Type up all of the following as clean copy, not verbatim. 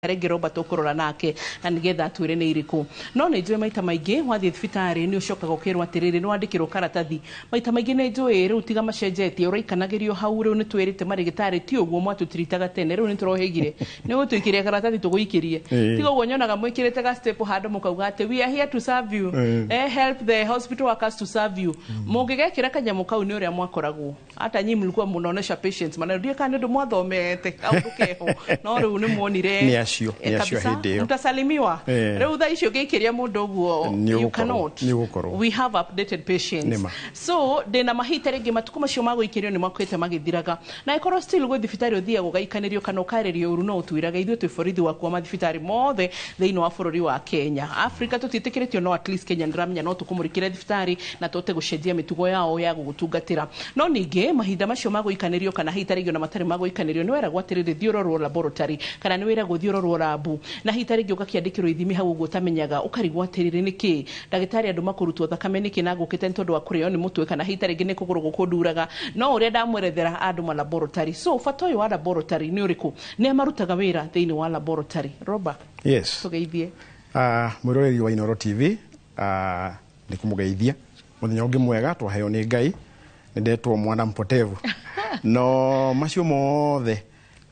Rege Robert okorora nake na nigetha twire ni iriku no ni njwe maita maingi wathie thibitari ni ucokaga ukirwa atiriri ni wandikirwo karatathi maita maingi ni njwe riu tiga macenjetie uraikanagirio hau riu ni twirite marigitari ti uguo mwatutiritaga tene riu ni turohigire ni gutwikiria karatathi tuguikirie tiga uguo nyonaga mwikirite ga step hando mukauga ati we are here to serve you help the hospital workers to serve you mungigekira kanyamu kau ni uria mwakoragwo hata nyi mlikuwa munaonesha patients mana ndio kana ndio mwathomete au tukeho no riu ni muonire mtasalimiwa reu tha icio ngikiria mundu guo you cannot we have updated patients so dena mahita ringi matuko macio maguikirio ni makwete magithiraga na ikoro still go thibitari uthia gugaikanirio kana ukaririo uru no utwiraga ithu twiforithi wa kwa mathibitari mothe theino wa bururi wa Kenya Africa tutitikiritio no at least Kenya ndramenya no tukumurikire thibitari na tote gucenjia mitugo yao ya gugutungatira no ninge mahinda macio maguikanirio kana hitarigio na matari maguikanirio ni wera gwatirire thiororo laboratory kana ni wera guthiororo rabu na hitarigio gakiandikirwo ithimi hau uguo tamenyaga ukarigwa atiriri niki dagitari andu makurutwo thakame niki na gukite ntondu wa kurio ni mutwe kana hitarigi ni kuguru gukunduraga no uria ndamwerethera andu ma laboratory so fatoyo wa laboratory ni uriku ni marutaga wira theini wa laboratory roba yes tugeithie mwiroreri wa Inooro TV ni kumugeithia muthenya ungi mwega twaheo ni Ngai ndetwo mwana mpotevu no macio mothe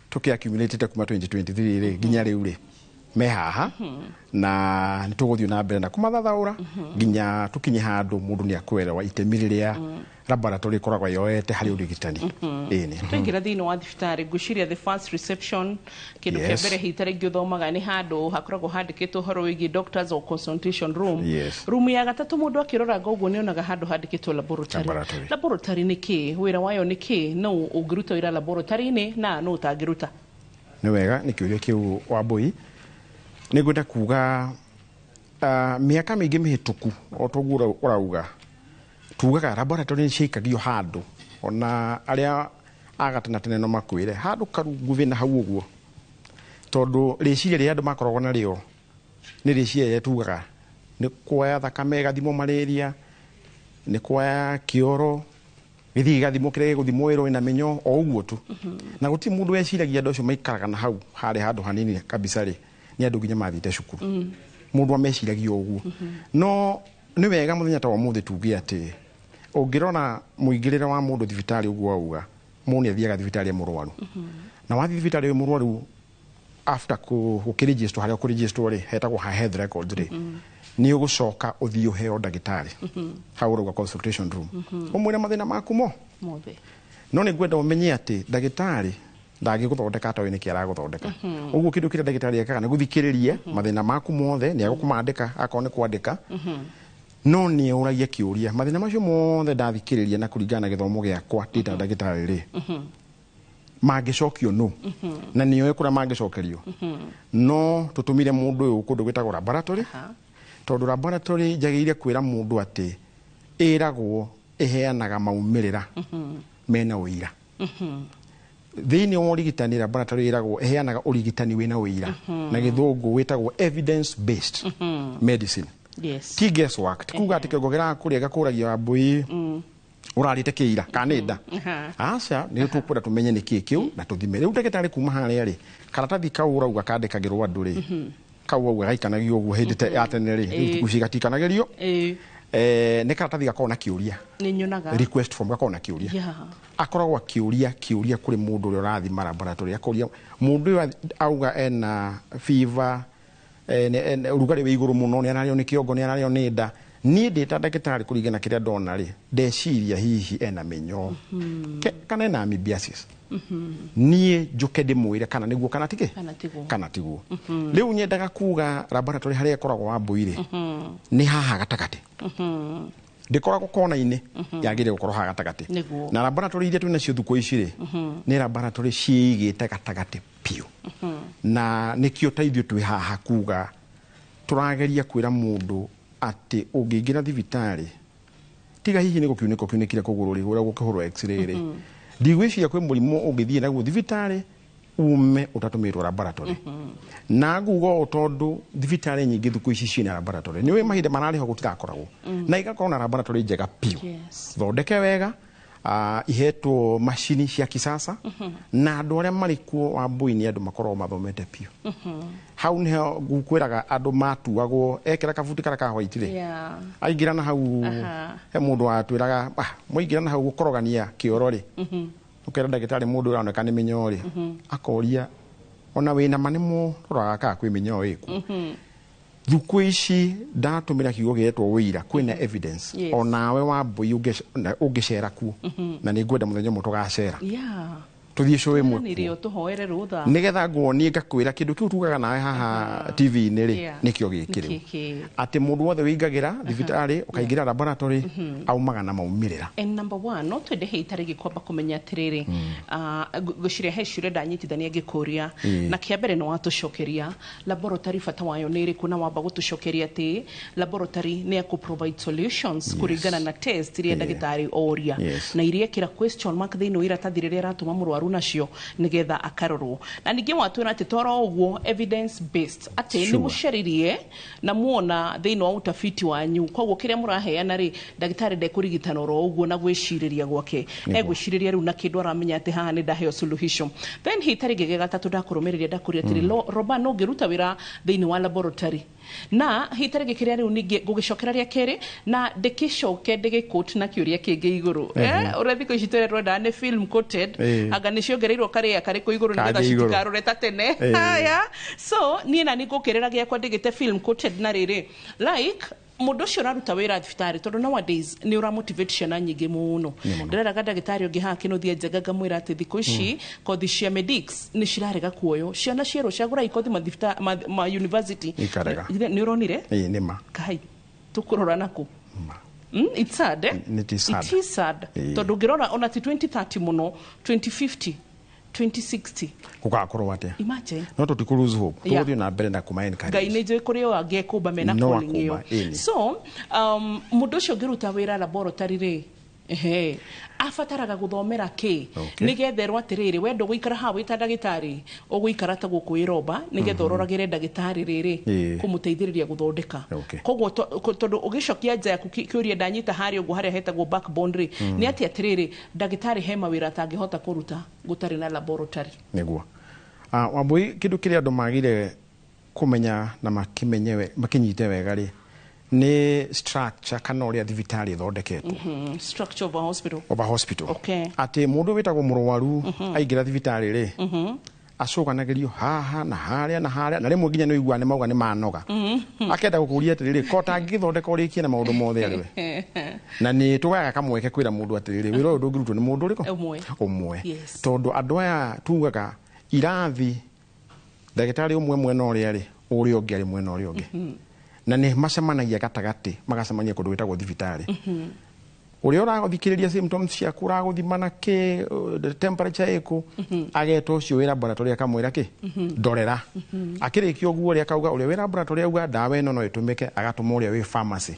tuki accumulated kuma 2023 ri ginya riu ri me haha na nituguthio na mbere na kumathathaura ginya tukinye handu mundu ni akwelewa itemiriria laboratory koragwa yoete hari urigitani ene twingira thini wa thibitari ngushiria the first reception kindu kia mbere hitare githomaga ni handu hakoragwo handikitwo horo wigi doctors or consultation room room ya gatatu mundu akirora uguo ni onaga handu handikitwo laboratory ni ki wira wayo ni ki no ungiruta wira laboratory ni na no utagiruta ni wega ni kiuria kiu wa boy ni gwenda kuga miaka mingi mihituku otogura urauga tugaga laboratory ni ciikagio handu ona aria agatana tene no makwire handu karungu vina hau uguo tondu riciria ria andu makoragwo na rio ni riciria ria tugaga ni kuoya thakame gathimo malaria ni kuoya kioro githi gathimo kire guthimo iro ina menyo o uguo tu na guti mundu weciragia andu acio maikaraga na hau hari handu hanini kabisa ri ni andu ginya mathite cukuru mundu ameciragia uguo no ni wega muthenya ta umuthi tugie ati ungirona muingirire wa mundu thibitari uguo auga muni athiaga thibitari murwaru na wathi thibitari murwaru after ku register haria ku register ri hetagwo ha health record ri ni ugucoka uthio heo ndagitari hau uruga consultation room umwire mathina maku mothe no ni gwenda umenye ati ndagitari ndagi guthondeka ta wini kiara guthondeka uguo kindu kire ndagitari ekaga ni guthikiririe mathina maku mothe ni agukumandika akone kwandika no ni uragia kiuria mathina macio mothe ndathikiririe na kuringana githomo giakwa tita ndagitari ri magicokio no na niyo ekura magicokerio no tutumire mundu uyu kundu gwitagwo laboratory tondu laboratory jagiire kwira mundu ati iragwo iheanaga maumirira mena uira thini wa urigitani laboratory iragwo iheanaga urigitani wina uira na githungu witagwo evidence based medicine ti guesswork tikuga ati kigogera kuria gakuragia wa mbui urarite kiira kanida aca ni tukwenda tumenye ni kikiu na tuthime riu ndagitari kuma haria ri karatathi kau urauga kandikagirwo andu ri kau auga gaikanagio uguo hindite ya tene ri tukucigatikanagirio ni karatathi gakona kiuria ni nyonaga request form gakona kiuria akoragwo kiuria kuri mundu uri urathima laboratory akoria mundu auga ena fever urugari we iguru muno ni anario ni kiongo ni anario ni nda ni ndita ndagitari kurigana kiria ndona ri ndeciria hihi ena menyo kana ena amoebiasis nie njuke ndimwire kana niguo kana tiguo riu nyendaga kuga laboratory haria ikoragwo wa mbuire ni haha gatagati ndikoragwo kona-ini yagire gukorwo haha gatagati na laboratory iria twina cio thuko ici ri ni laboratory ciigite gatagati piu na nikio taithio twi haha kuga turageria kwira mundu ati ungingira thibitari tiga hihi ni gukiuniko kiunikire kuguru ri ura gukihoro x-ray ri ndigwiciria kwi murimu ungithie naguo thibitari ume utatumirwo laboratory na ngugo tondu thibitari nyingi thuku ici cina laboratory niwe mahinda marari ho gutirakoragwo na igakorwo na laboratory njega piu thondeke wega ihetwo macini cia kisasa na andå arä a marä kuo Wambui nä andå makoragwo mathomete piå hau nä ho ngukwäraga andå matuagwo ekera kabuti kara ka white rä aingä rana hau he må ndå watwä raga mwaingä rana hau gå korogania kä oro rä å kera ndagä tarä må ndå å roneka nä mä nyoo rä akoria ona wä na manä må roraga ka kwä mä nyoo ä ku thukå ici ndatå mä ra kiugo gäetwo wä ira kwä na evidence onawe Wambui å ngä cera kuo na nä ngwenda må thenya må tå gacera tå thiä cå ä nä getha nguonie ngakwä ra kä ndå kä u tugaga nawe haha TV-inä rä nä kä o gä kä rä u atä må ndå wothe wä ingagä ra thibitarä å kaingä ra laboratory aumaga na maumä rä ra no twende he itarä gä kwamba kå menya atä rä rä gå ciria he ciå ndanyitithania ngä kå ria na kä a mbere nä watå cokeria laboratory bata wayo nä rä kå na wamba gå tå cokeria atä laboratory nä ekå provide solutions kå ringana na test iria ndagä tarä oria na iria kä ra question mark thä inä wa iratathi rä rä aratå ma må rwaru nacio nigetha akarorwo na ningĩ mwatwĩra atĩ toro ũguo evidence based atĩ nĩ mũcaririe na muona thĩinĩ wa utafiti wanyu koguo kĩrĩa mũraheana rĩ ndagĩtarĩ ndekũrigitana oro ũguo na gwĩcirĩria gwake egwĩcirĩria rĩu na kĩndũ aramenya atĩ haha nĩ ndaheo solution then hitarĩ gĩgĩ gatatũ ndakũrũmĩrĩria ndakũria atĩrĩ Roba no ngĩruta wĩra thĩinĩ wa laboratory na hitarĩ gĩkĩrĩa rĩu ningĩ gũgĩcokera rĩa kerĩ na ndĩkĩcoke ndĩgĩkũti na kĩũria kĩngĩ igũrũ ũrĩa thikũ ici tũrenda nĩ film quoted anga nĩ ciongereirwo karĩa karĩ kũ igũrũ nĩgetha citikarore ta tene haya so niĩ na nĩ ngũkĩrĩra gĩakwa ndĩgĩte film quoted na rĩrĩ like mũndũ ũcio ũraruta wĩra thibitarĩ tondũ nowadays nĩ ũramotivate ciana nyingĩ mũno ndĩreraga ndagĩtarĩ ũngĩ haha kĩnũthia njega ngamwĩra atĩ thikũ ici kothi cia medics nĩ cirarega kuoyo ciana cierwo ciagũra ikothi ma university nĩ ũronire nĩ ma kai tũkũrora nakũ it's sad it is sad tondũ ngĩrora ona ti 2030 mũno 2050 2060 gugakorwo atia imagine no to lose hope to na mbere na kuma encourage ngai nĩ njũĩ kũrĩ o angĩkũmba mena calling ĩyo so mũndũ ũcio ngĩruta wĩra laboratory rĩ abataraga gũthomera kĩ nĩgetherwo atĩrĩrĩ wendo gũikara haha wĩta ndagĩtarĩ ũgũikara ta gũkũ Iroba nĩgetha ũroragĩre ndagĩtarĩ rĩrĩ kũmũteithĩrĩria gũthondeka koguo tondũ ũgĩcokia nja yaku kĩũria ndanyita harĩa ũguo harĩa hetagwo backbone rĩ nĩ atĩ atĩrĩrĩ ndagĩtarĩ he mawĩra atangĩhota kũruta gũtarĩ na laboratory nĩguo Wambui kĩndũ kĩrĩa andũ magĩrĩire kũmenya na makĩnyite wega rĩ nĩ structure kana ũrĩa thibitarĩ ĩthondeketwo structure of a hospital atĩ mũndũ wĩtagwo mũrwaru aingĩra thibitarĩ rĩ acokanagĩrio haha na harĩa na harĩa na rĩmwe nginya nĩ ũiguaga nĩ mauga nĩ manoga akenda gũkũria atĩrĩrĩ ko tangĩthondeka ũrĩkie na maũndũ mothe arĩwe na nĩ tũgaga kamweke kwĩra mũndũ atĩrĩrĩ wĩra ũyũ ndũngĩrutwo nĩ mũndũ ũrĩkũ ũmwe tondũ andũ aya tugaga irathi ndagĩtarĩ ũmwe mwena ũrĩa rĩ ũrĩa ũngĩ arĩ mwena ũrĩa ũngĩ na nĩ macemanagia gatagatĩ magacemania kũndũ gwĩtagwo thibitarĩ ũrĩa ũragũthikĩrĩria symptoms ciaku ũragũthimana kĩ temperature ĩkũ ageta ũcio wĩ laboratory akamwĩra kĩ ndorera akĩrĩkia ũguo ũrĩa akauga ũrĩa wĩ laboratory auga ndawa ĩno no ĩtũmĩke agatũma ũrĩa wĩ pharmacy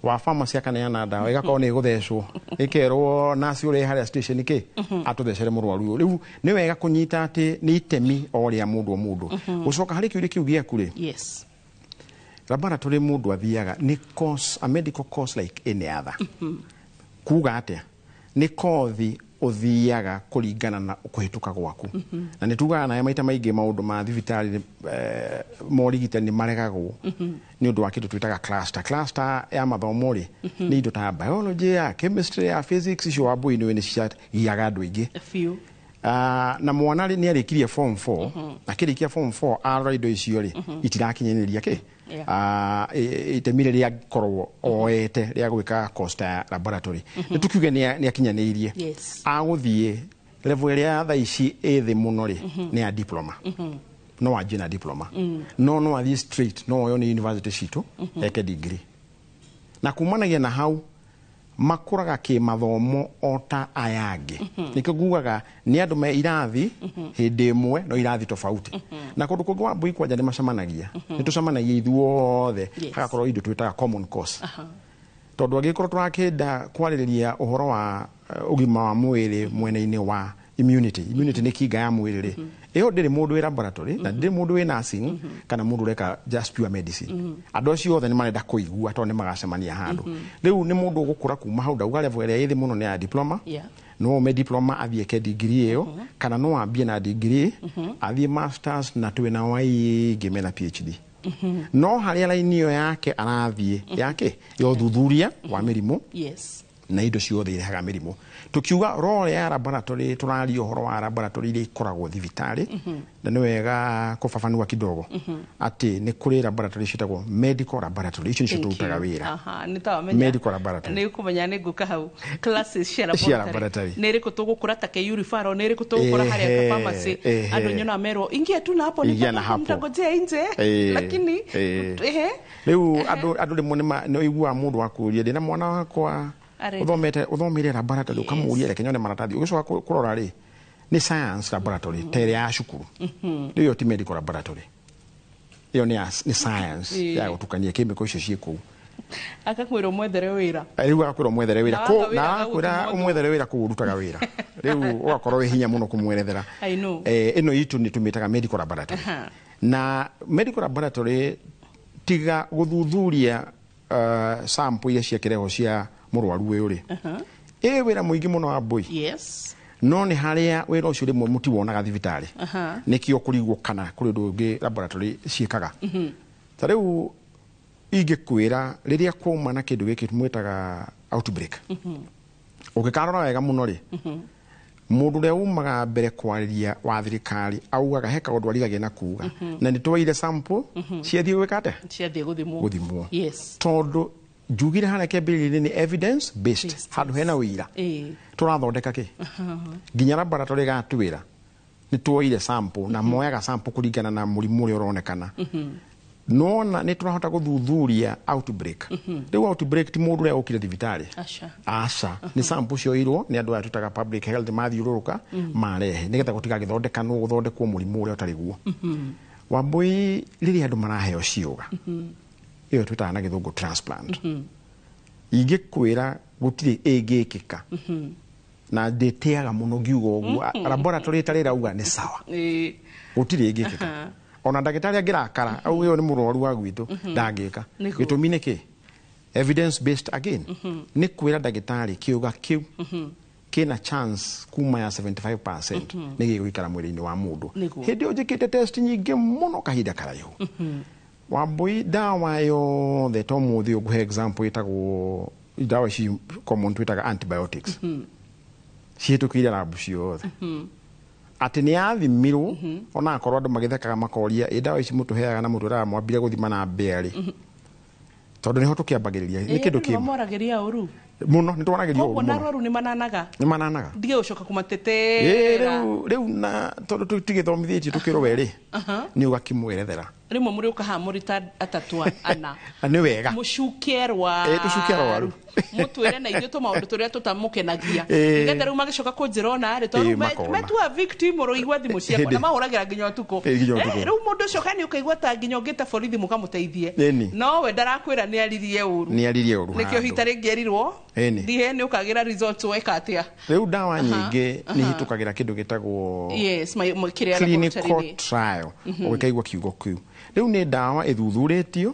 wa pharmacy akaneana ndawa ĩgakorwo nĩ ĩgũthecwo ĩkerwo nasi ũrĩa harĩa station kĩ atũthecere mũrwaru rĩu nĩ wega kũnyita atĩ nĩ itemi o rĩa mũndũ gũcoka harĩ kĩũria kĩu gĩaku rĩ laboratory mũndũ athiaga nĩ course a medical course like any other kuga atĩa nĩ kothi ũthiaga kũringana na kũhĩtũka gwaku na nĩ tugaga nayo maita maingĩ maũndũ ma thibitarĩ morigitani nĩ maregagwo nĩ ũndũ wa kĩndũ twĩtaga cluster ya mathomo rĩ nĩ indo ta biology ya chemistry ya physics icio Wambui nĩ ciagiaga andũ aingĩ na mwana nĩ arĩkirie form 4 akĩrĩkia form 4 arora indo icio rĩ itirakinyanĩria kĩ itemi rĩrĩa korwo oete rĩa gwĩka costa ya laboratory nĩ tukiuge nĩ akinyanĩirie agũthiĩ level ĩrĩa thaa ici ĩthĩ mũno rĩ nĩ ya diploma no anjie na diploma no athiĩ straight no oyo nĩ university citũ eke degree na kumanagia na hau makũraga kĩmathomo o ta aya angĩ nĩkĩo ngugaga nĩ andũ me irathi hĩndĩ ĩmwe no irathi tofauti na kũndũ kũngĩ Wambui kwanja nĩ macemanagia nĩ tũcemanagia ithuothe hagakorwo indo twĩtaga common course tondũ angĩkorwo tũrakĩenda kwarĩrĩria ũhoro wa ũgima wa mwĩrĩ mwena-inĩ wa immunity nĩ kinga ya mwĩrĩ rĩ ĩyo ndĩrĩ mũndũ wĩ laboratory na ndĩrĩ mũndũ wĩ nursing kana mũndũ ũreka just pure medicine andũ acio othe nĩ marenda kũigua tondũ nĩ magacemania handũ rĩu nĩ mũndũ ũgũkũra kuma hau ndauga level ĩrĩa ĩthĩ mũno nĩ ya diploma no me diploma athiĩ ke degree ĩyo kana no ambie na degree athiĩ masters na twĩ na waingĩ mena PhD no harĩa raini ĩyo yake arathiĩ yake ya ũthuthuria wa mĩrimũ na indo ciothe irehaga mĩrimũ tukiuga role ya laboratory tũraria ũhoro wa laboratory iria ikoragwo thibitarĩ na nĩ wega kũbabanua kidogo atĩ nĩ kũrĩ laboratory ciĩtagwo medical laboratory icio nicio tũrutaga wĩra medical laboratory nĩ ũkũmenya nĩ ngũka hau classes cia laboratory nĩ ĩrĩkũ tũgũkũra ta referral nĩ ĩrĩkũ tũgũkũra harĩa pharmacy andũ nyona merwo ingia tu na hapo nitangojea nje lakini rĩu andũ rĩmwe nĩ ũiguaga mũndũ wa kũũria ndĩna mwana wakwa uthomire laboratory ukamuria reke nyone maratathi ugicoka kurora ri ni science laboratory tere ya cukuru iyo ti medical laboratory iyo ni science ya gutukania chemical icio ciĩ kũu akakwĩrwo mwethere wĩra rĩu akakwĩrwo mwethere wĩra ko na akwĩra umwethere wĩra kũu urutaga wĩra rĩu ugakorwo wĩ hinya mũno kumwerethera ĩno itu nĩ tumĩtaga medical laboratory na medical laboratory tiga guthuthuria sample iria ciakĩreho cia mũrwaru ũyũ rĩ wĩra mũingĩ mũno wa Mbũi no nĩ harĩa wĩra ũcio rĩmwe mũtiwonaga thibitarĩ nĩkĩo kũrigwo kana kũrĩ ũndũ ũngĩ laboratory ciĩkaga ta rĩu ingĩkwĩra rĩrĩa kwauma na kĩndũ gĩkĩ twĩtaga outbreak ũngĩkarora wega mũno rĩ mũndũ ũrĩa umaga mbere kwarĩria wa thirikari augaga he kaũndũ arigagĩa na kuga na nĩ twaire sample ciathiĩ gwĩka atĩa ciathiĩ gũthimwo tondũ njugire harĩa kĩambĩrĩria-inĩ nĩ evidence based handũ hena ũira tũrathondeka kĩ nginya laboratory ĩgatwĩra nĩ tuoire sample na moyaga sample kũringana na mũrimũ ũrĩa ũronekana nona nĩ tũrahota gũthuthuria outbreak rĩu outbreak ti mũndũ ũrĩa ũkire thibitarĩ aca nĩ sample cioirwo nĩ andũ aya tũtaga public health mathiũrũrũka marehe nĩgetha gũtigagĩthondekanwo gũthondekwo mũrimũ ũrĩa ũtarĩ guo Wambũi rĩrĩa andũ maraheo ciũga iyo twĩtaga na gĩthũngũ transplant ingĩkwĩra gũtirĩ ĩngĩkĩka na ndĩtĩaga mũno ngiuga ũguo laboratory ĩtarĩ rauga nĩ sawa gũtirĩ ĩngĩkĩka ona ndagĩtarĩ angĩrakara au ũyũ nĩ mũrwaru wa gwitũ ndangĩka gĩtũmi nĩ kĩ evidence based again nĩ kwĩra ndagĩtarĩ kĩũga kĩu kina chance kuma ya 75% nĩ gĩgũikara mwĩrĩ-inĩ wa mũndũ hĩndĩ ĩyo njĩkĩte test nyingĩ mũno kahinda karaihu Wambũi dawa yothe to mũthĩ ũguhe example ĩtagwo dawa ici common twĩtaga antibiotics ciĩtũkĩire labu ciothe atĩ nĩ yathimirwo ona akorwo andũ magĩthekaga makoria dawa ici mũtũheaga na mũtwĩraga mwambire gũthima na mbere tondũ nĩho tũkĩambagĩrĩria nĩ kĩndũ kĩmwe moragĩria ũru mũno nĩ twanagĩrio ũguo na rwaru nĩ mananaga ndige gũcoka kũmatetera rĩu na tondũ tũtigĩthomithĩtie tũkĩrwo rĩ nĩ ũgakĩmwerethera rĩmwe mũrĩ ũkaha mũrita atatũ ana nĩ wega mũcukie rwaru mũtwĩre na ithuĩ tũmaũndũ tũrĩa tũtamũkenagia nĩgetha rĩu magĩcoka kũnjĩrona rĩ tondũ metua victim ũrũigua thimũ ciakwa na mahũragĩra nginya ũtukũ rĩu mũndũ ũcio kana ũkaigua ta nginya ũngĩta borithi mũkamũteithie no we ndarakwĩra nĩ aririe ũru nĩkĩo hita rĩngĩ erirwo thiĩ nĩ ũkagĩra results weka atĩa rĩu dawa nyingĩ nĩ hitũkagĩra kĩndũ gĩtagwo clinical trial ũgĩkaigua kiugo kĩu rĩu nĩ dawa ĩthuthurĩtio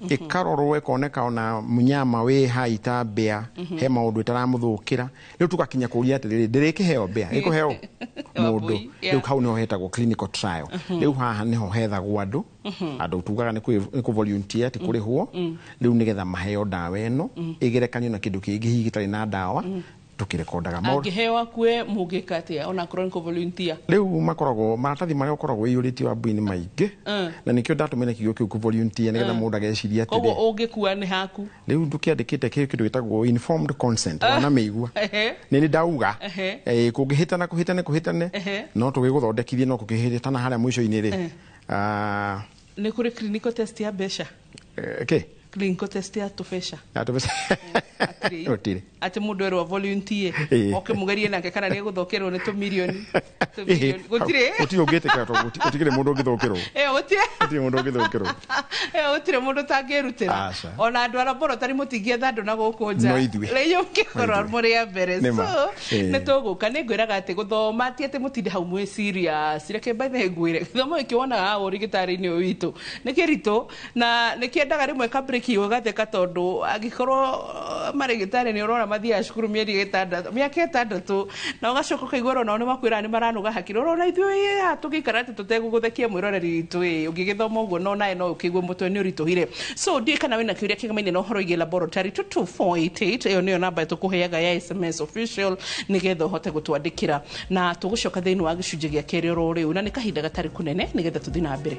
ĩkarorwo ĩkoneka ona mũnyama wĩ haita mbĩa he maũndũ ĩtaramũthũkĩra rĩu tũgakinya kũria atĩrĩrĩ ndĩrĩkĩheo mbĩa ĩkũheo mũndũ rĩu hau nĩho hetagwo clinical trial rĩu haha nĩho hethagwo andũ tugaga nĩ kũ volunteer ti kũrĩhwo rĩu nĩgetha maheo dawa ĩno ĩgerekanio na kĩndũ kĩngĩ hihi gĩtarĩ na dawa tukirekondaga angĩheo akue mũgĩka atĩa ona chronic volunteer rĩu makoragwo maratathi marĩa ũkoragwo ĩyũrĩtio Wambũi maingĩ na nĩkĩo ndatũmĩra kiugo kĩu kũ volunteer nĩgetha mũndũ ageciria atĩrĩ koguo ũngĩkua nĩ haku rĩu ndũkĩandĩkĩte kĩndũ gĩtagwo informed consent ona mĩigua nĩ ndauga kũngĩhĩtana kũhĩtane no tũgĩgũthondekithie no kũkĩhĩtana harĩa mũico-inĩ rĩ nĩ kũrĩ clinical test ya mbeca clinical test ya tufesha Otire ati mundu ero volunteer mugerie nake kana ni guthokerwo ni 2 milioni gutire ugete ka utigire mundu ngithokerwo utire mundu ngithokerwo utire mundu tangirutira ona andu ara boro tari mutingie thandu na gukunja leyo ngikoro muri ya mbere so ne tuguka ni ngwiraga ati guthoma ti ati mutinde hau mwe serious reke mbathe ngwire githomo ikiona uri gitari-ini witu ni kirito na ni kiendaga rimwe ka break ugatheka tondu agikorwo mari gitari ni urona mathia cukuru mieri 6 na ugacoka kaigwero nao ni makwira ni maranuga hakiri urona ithui tugikara ati tuteguguthekia mwiroreri witu ugigithoma uguo no nae no ukigwe mutwe ni urituhire so ndi kana wina kiuria kigamaine no horo ige laboratory 22488 iyo niyo namba tukuheaga ya SMS official nigetha hote gutwandikira na tugucoka thiini wa gicunje gia keri ro riu na ni kahinda gatari kunene nigetha tuthi na mbere.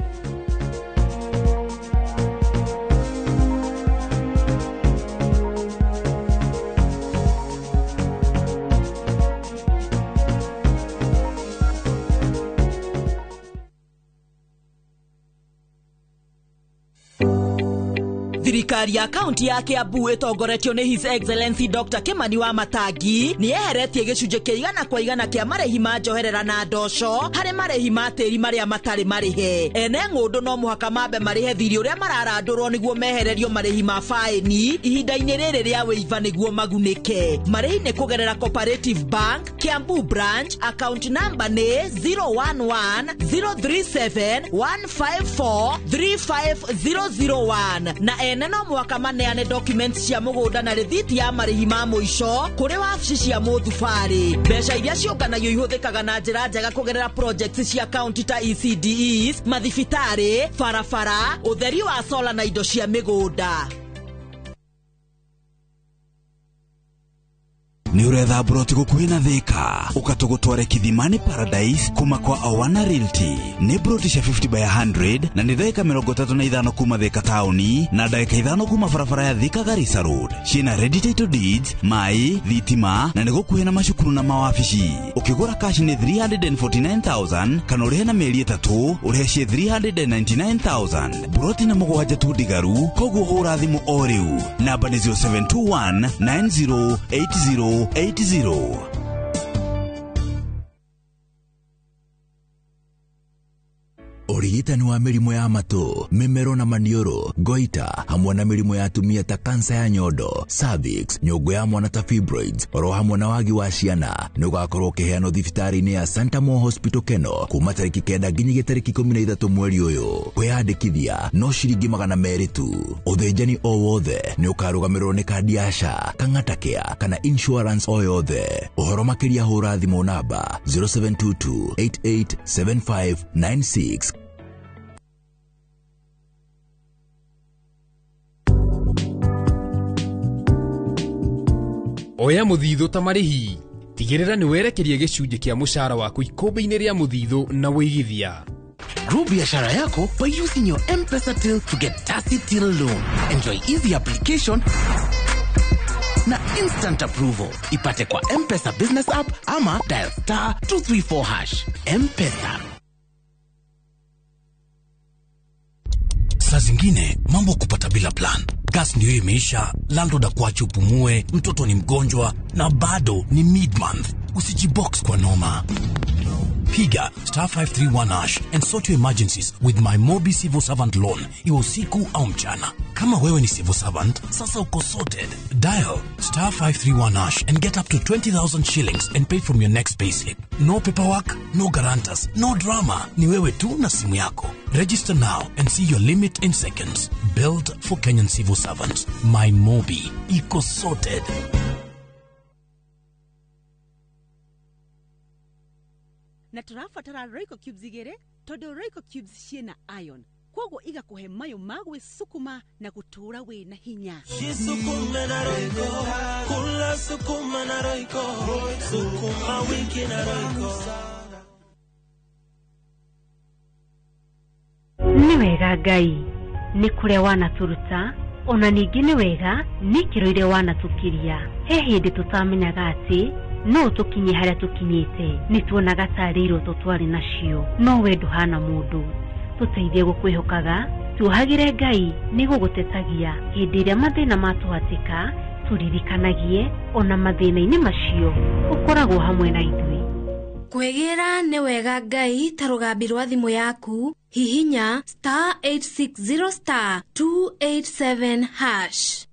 Thirikari ya kaunti ya Kiambu itongoretio ni His Excellency Dr. Kimani wa Matangi ni eheretie gicunje kia 100% kia marehi ma njoherera na ndoco hari marehi ma tiri maria matari marihe ene ngundu no muhaka mambe marihe thiri uria mararandurwo niguo mehererio marehi ma faini ihinda-ini riri ria wiva niguo magunike marehi ni kugerera Cooperative Bank Kiambu branch account number ni 011-037-154-35001 na ene no mwaka maneane documents cia mugunda na rithiti ya marihi ma muico kuri wabici cia muthubari mbeca iria ciunganagio ihuthikaga na njira njega kugerera projects cia county ta ECDEs mathibitari barabara utheri wa solar na indo cia migunda. Ni uretha broti gukuhi na Thika ukatugutware Kithimani Paradise kuma kwa Awana Realty ni broti cia 50/100 na ni dakika 35 kuma Thika tauni na dakika 5 kuma barabara ya Thika Garissa Road ciina ready title deeds mai thitima na ni gukuhi na macukuru na mawabici ukigura cash ni 349,000 kana urihe na mieri 3 urihe cie 399,000 broti na mugwanja tu digaru koguo hura thimu o riu namba ni 0721 9080 80. Urigitani wa mirimu ya mato, mimero na manioro, goita, hamwe na mirimu ya atumia ta kansa ya nyondo, cervix, nyongo ya mwana ta fibroids, oro hamwe na wagi wa ciana, nugakorwo kiheano thibitari-ini ya Santa Mo Hospital Keno, kuma tariki 9 nginya tariki 13 mweri uyu. Kwiyandikithia no ciringi 200 tu. Uthinjani o wothe ni ukarugamirwo ni kandi ya SHA, kang'ata kia, kana insurance o yothe. Uhoro makiria hura thimu namba 0722887596. Oya muthithu ta marihi tigirira ni werekerie gicunje kia mushara waku ikombe-ini ria muthithu na wigithia. Grow biashara yako by using your M-Pesa till to get Tasi Till loan. Enjoy easy application na instant approval. Ipate kwa M-Pesa business app ama dial *234#. M-Pesa. Saa zingine mambo kupata bila plan. Gas ndio imeisha, landlord akuache upumue, mtoto ni mgonjwa na bado ni mid-month. Usijibox kwa noma. Piga *531# and sort your emergencies with my Mobi Civil Servant loan. Iwe usiku au mchana. Kama wewe ni civil servant, sasa uko sorted. Dial *531# and get up to 20,000 shillings and pay from your next payslip. No paperwork, no guarantors, no drama. Ni wewe tu na simu yako. Register now and see your limit in seconds. Built for Kenyan civil servants. My Mobi. Iko sorted. Na turafatara Royco Cubes igere todo Royco Cubes ciena iron kwogo iga kuhe mayo magwe sukuma na gutura we na hinya sukuma na Royco kula sukuma na Royco sukuma wiki na Royco ni wega Ngai ni kuria wana turuta ona ningi ni wega ni kiroire wana tukiria he hindi tutamenyaga ati no tukinye haria tukinyite ni tuonaga tariro tutwari nacio no we nduhana mundu tuteithie gukwihokaga tuohagire Ngai nĩ gũgũtetagia hĩndĩ ĩrĩa mathĩna matũhatĩka, tũririkanagie ona mathĩna-inĩ macio ũkoragwo hamwe na ithuĩ. Kwegera nĩ wega Ngai ta rũgambi rwa thimũ yaku, hihinya *860*287#.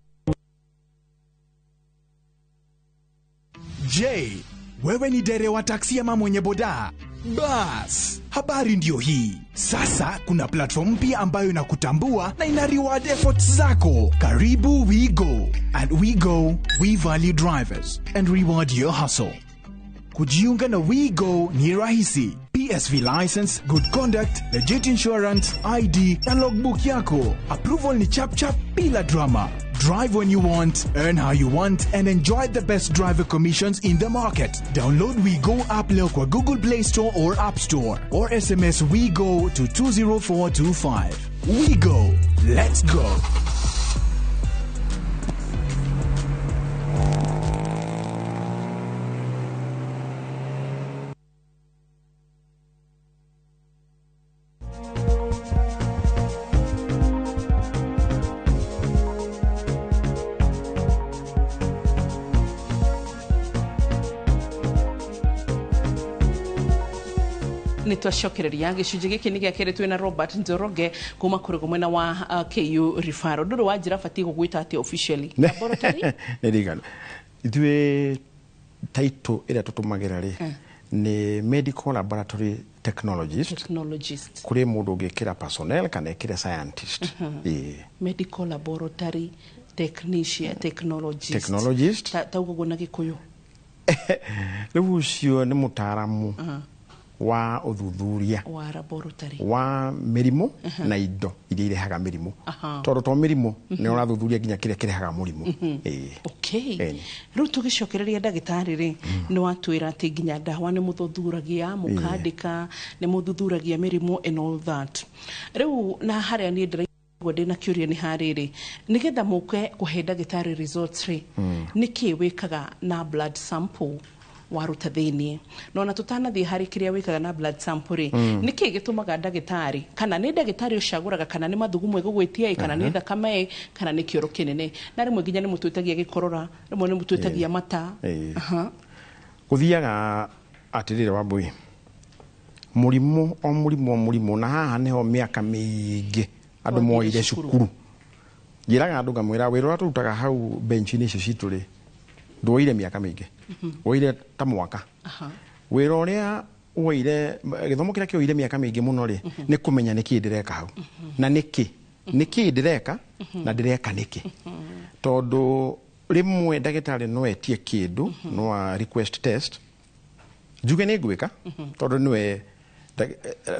Je, wewe ni dereva taksi ama mwenye boda? Bas, habari ndio hii. Sasa kuna platform mpya ambayo inakutambua na ina reward efforts zako. Karibu WeGo. At WeGo, we value drivers and reward your hustle. Kujiunga na WeGo ni rahisi. PSV license, good conduct, legit insurance, ID na logbook yako. Approval ni chap chap bila drama. Drive when you want, earn how you want, and enjoy the best driver commissions in the market. Download WeGo app leo kwa Google Play Store or App Store, or SMS WeGo to 20425. WeGo, let's go. Nĩ twacokereria gĩcunjĩ gĩkĩ nĩ gĩakerĩ twĩna Robert Njoroge kuma kũrĩ mwena wa KU Referral. Ndũrĩ wa njĩra batiĩ gũgwĩta atĩ officially laboratory nĩ rigano ithuĩ title ĩrĩa tũtũmagĩra rĩ nĩ medical laboratory technologist kũrĩ mũndũ ũngĩkĩra personnel kana ekĩre scientist. Medical laboratory technologist tauguo na Gĩkũyũ rĩu ũcio nĩ mũtaaramu wa uthuthuria wa laboratory wa mĩrimũ na indo iria irehaga mĩrimũ tondũ to mĩrimũ nĩ ũrathuthuria nginya kĩrĩa kĩrehaga mũrimũ. Okay, rĩu tũgĩcokereria ndagĩtarĩ rĩ nĩ watwĩra atĩ nginya ndawa nĩ mũthuthuragia mũkandĩka nĩ mũthuthuragia mĩrimũ and all that. Rĩu na harĩa niĩ ndĩna kĩũria nĩ harĩrĩ nĩgetha mũke kũhe ndagĩtarĩ results rĩ nĩkĩ wĩkaga na blood sample waruta thĩinĩ no na tũtanathiĩ harĩ kĩrĩa wĩkaga na blood sample rĩ nĩkĩ gĩtũmaga ndagĩtarĩ kana nĩ ndagĩtarĩ ũcagũraga kana nĩ mathugumo egũgwĩtia kana nĩ thakame kana nĩ kĩoro kĩnene na rĩmwe nginya nĩ mũtwĩtagia gĩkorora rĩmwe nĩ mũtwĩtagia mata. Gũthiaga atĩrĩrĩ Wambui mũrimũ na haha nĩho mĩaka mĩingĩ andũ moire cukuru njĩraga andũ ngamwĩra wĩra ũrĩa tũrutaga hau bench-inĩ icio citũ rĩ ndwoire mĩaka mĩingĩ woire ta mwaka. Wĩra ũrĩa woire gĩthomo kĩrĩa kĩoire mĩaka mĩingĩ mũno rĩ nĩ kũmenya nĩkĩ ndĩreka hau na nĩkĩ ndĩreka na ndĩreka nĩkĩ tondũ rĩmwe ndagĩtarĩ no etie kĩndũ no request test njuge nĩ ngwĩka tondũ nĩwe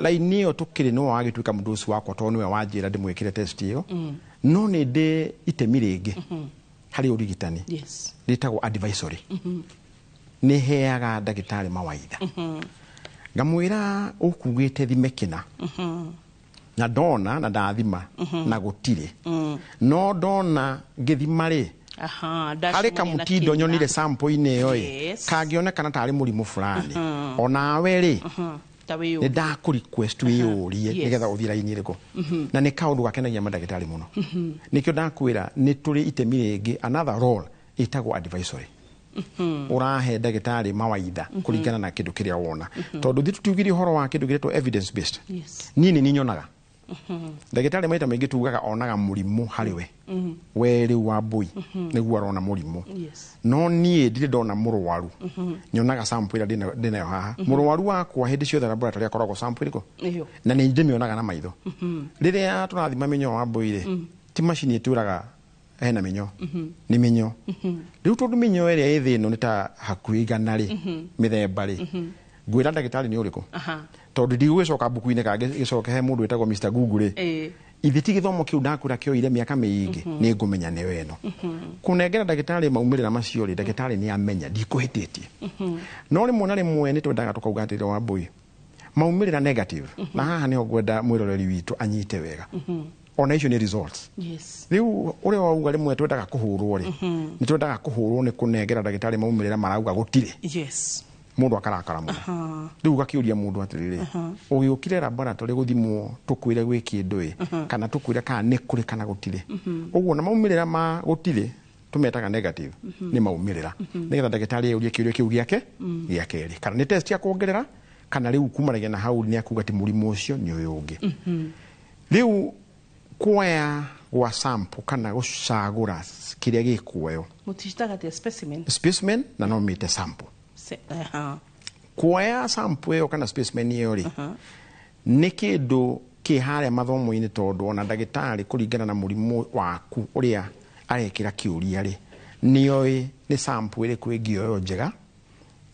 laini ĩyo tũkĩrĩ no wagĩtuĩka mũndũ ũcio wakwa tondũ nĩwe wanjĩra ndĩmwĩkĩre test ĩyo no nĩ ndĩ itemi rĩngĩ harĩ ũrigitani rĩtagwo advisory nĩ heaga ndagĩtarĩ mawaitha ngamwĩra ũkugĩte thime kĩna na ndona na ndathima na gũtirĩ no ndona ngĩthima rĩ harĩ kamũtindo nyonire sample-inĩ ĩyo kangĩonekana tarĩ mũrimũ fulani onawe rĩ nĩ ndakũrequest wĩyũrie nĩgetha ũthiĩ raini ĩrĩkũ na nĩ kaũndũ gakenagia mandagĩtarĩ mũno nĩkĩo ndakwĩra nĩ tũrĩ itemi rĩngĩ another role ĩtagwo advisory ũrahe ndagĩtarĩ mawaitha kũringana na kĩndũ kĩrĩa wona tondũ thiĩ tũtiugire ũhoro wa kĩndũ kĩretwo evidence based niĩ nĩ nyonaga ndagĩtarĩ maita maingĩ tugaga onaga mũrimũ harĩ we rĩu Wambui nĩguo arona mũrimũ no niĩ ndirĩ ndona mũrwaru nyonaga sample ĩrĩa ndĩnayo haha mũrwaru wakwa hĩndĩ ciothe laboratory akoragwo sample ĩrĩkũ na nĩ ndĩmĩonaga na maitho rĩrĩa tũrathima mĩnyoo Wambui rĩ ti macini ĩtũraga hena mĩnyoo nĩ mĩnyoo rĩu tondũ mĩnyoo ĩrĩa ĩthĩ ĩno nĩ ta hakuhĩ igana rĩ mĩthemba rĩ ngwĩra ndagĩtarĩ nĩ ũrĩkũ tondũ ndigũgĩcoka mbuku-inĩ kana gĩcoke he mũndũ wĩtagwo Mr. Google rĩ ithĩ ti gĩthomo kĩu ndakwĩra kĩoire mĩaka mĩingĩ nĩ ngũmenya nĩyo ĩno kũnengera ndagĩtarĩ maumĩrĩra macio rĩ ndagĩtarĩ nĩ amenya ndikũhĩtĩtie no rĩmwe na rĩmwe nĩ twendaga tũkauga atĩrĩrĩ Wambui maumĩrĩra negative na haha nĩho ngwenda mwĩroreri witũ anyite wega ona icio nĩ results rĩu ũrĩa wauga rĩmwe twendaga kũhũrwo rĩ nĩ twendaga kũhũrwo nĩ kũnengera ndagĩtarĩ maumĩrĩra marauga gũtirĩ mundu akarakara muno riu gakiuria mundu atiriri ugiukire laboratory guthimwo tukwire gwi kindu kana tukwire kana ni kuri kana gutire uguo na maumirira ma gutire tumetaga negative ni maumirira nigetha ndagitari yurie kiuria kiu giake gia keri kana ni test ya kuongerera kana riu kumaragia na hau ni akuga ti murimu ucio ni uyu ungi riu kuoya gwa sample kana gucagura kiria gikuoyo mutishtaga te specimen na no mite sample kuoya sample yo kana specimen yo ri ni kindu ki haria mathomo-ini tondu ona ndagitari kuringana na murimu waku uria arekira kiuria ri nioi ni sample iri kwingioyo njega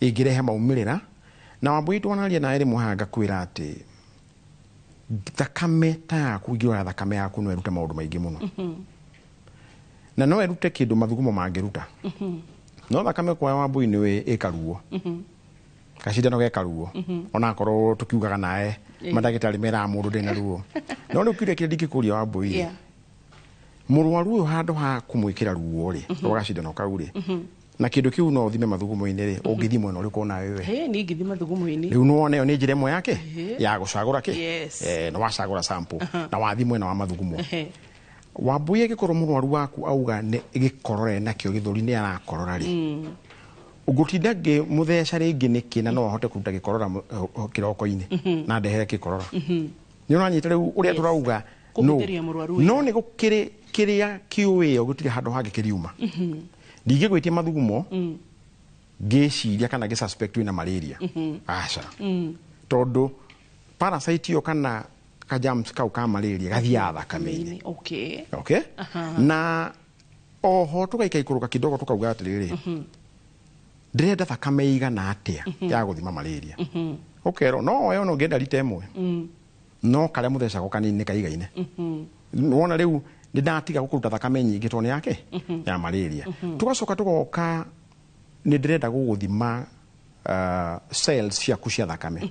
ingirehe maumirira na Wambui twanaria na eri muhanga kwira ati thakame ta yaku ingirora thakame yaku no erute maundu maingi muno na no erute kindu mathugumo mangiruta no thakame kwa Wambui niwe ikaruo kashida no gekaruo ona korwo tukiugaga nae madagitari mera mundu ndina ruo no riu kire kire ndikikuria Wambui murwaru uyu handu ha kumwikira ruo ri rwagashida no kauri na kindu kiu no thime mathugumo-ini ri ungithimwe no riko na wewe ni ngithima mathugumo-ini riu no one yo ni njire imwe yake ya gucagura ki no wacagura sample na wathimwe na wa mathugumo Wambui gikorwo murwaru waku auga ni gikorore na kio githuri ni arakorora ri ugutinda ngi mutheca ringi niki na no ahote kuruta gikorora kiroko-ini na ndehere gikorora ni uranyita riu uria turauga no ni gukiri kiria kiuyo gutire handu hangi kiriuma ndige gwitie mathugumo ngiciria kana gisuspect wina malaria aca tondu parasite yo kana kajams kau ka malaria gathia thakame-ini okay na oho tugaika ikuruka kidogo tukauga atiriri ndirenda thakame igana atia ya guthima malaria ukero no we no ngenda rita imwe no kare mutheca gokanini kaigaine wona riu ndatiga gukuruta thakame nyingi tone yake ya malaria tugacoka tugoka ni ndirenda guguthima cells cia kucia thakame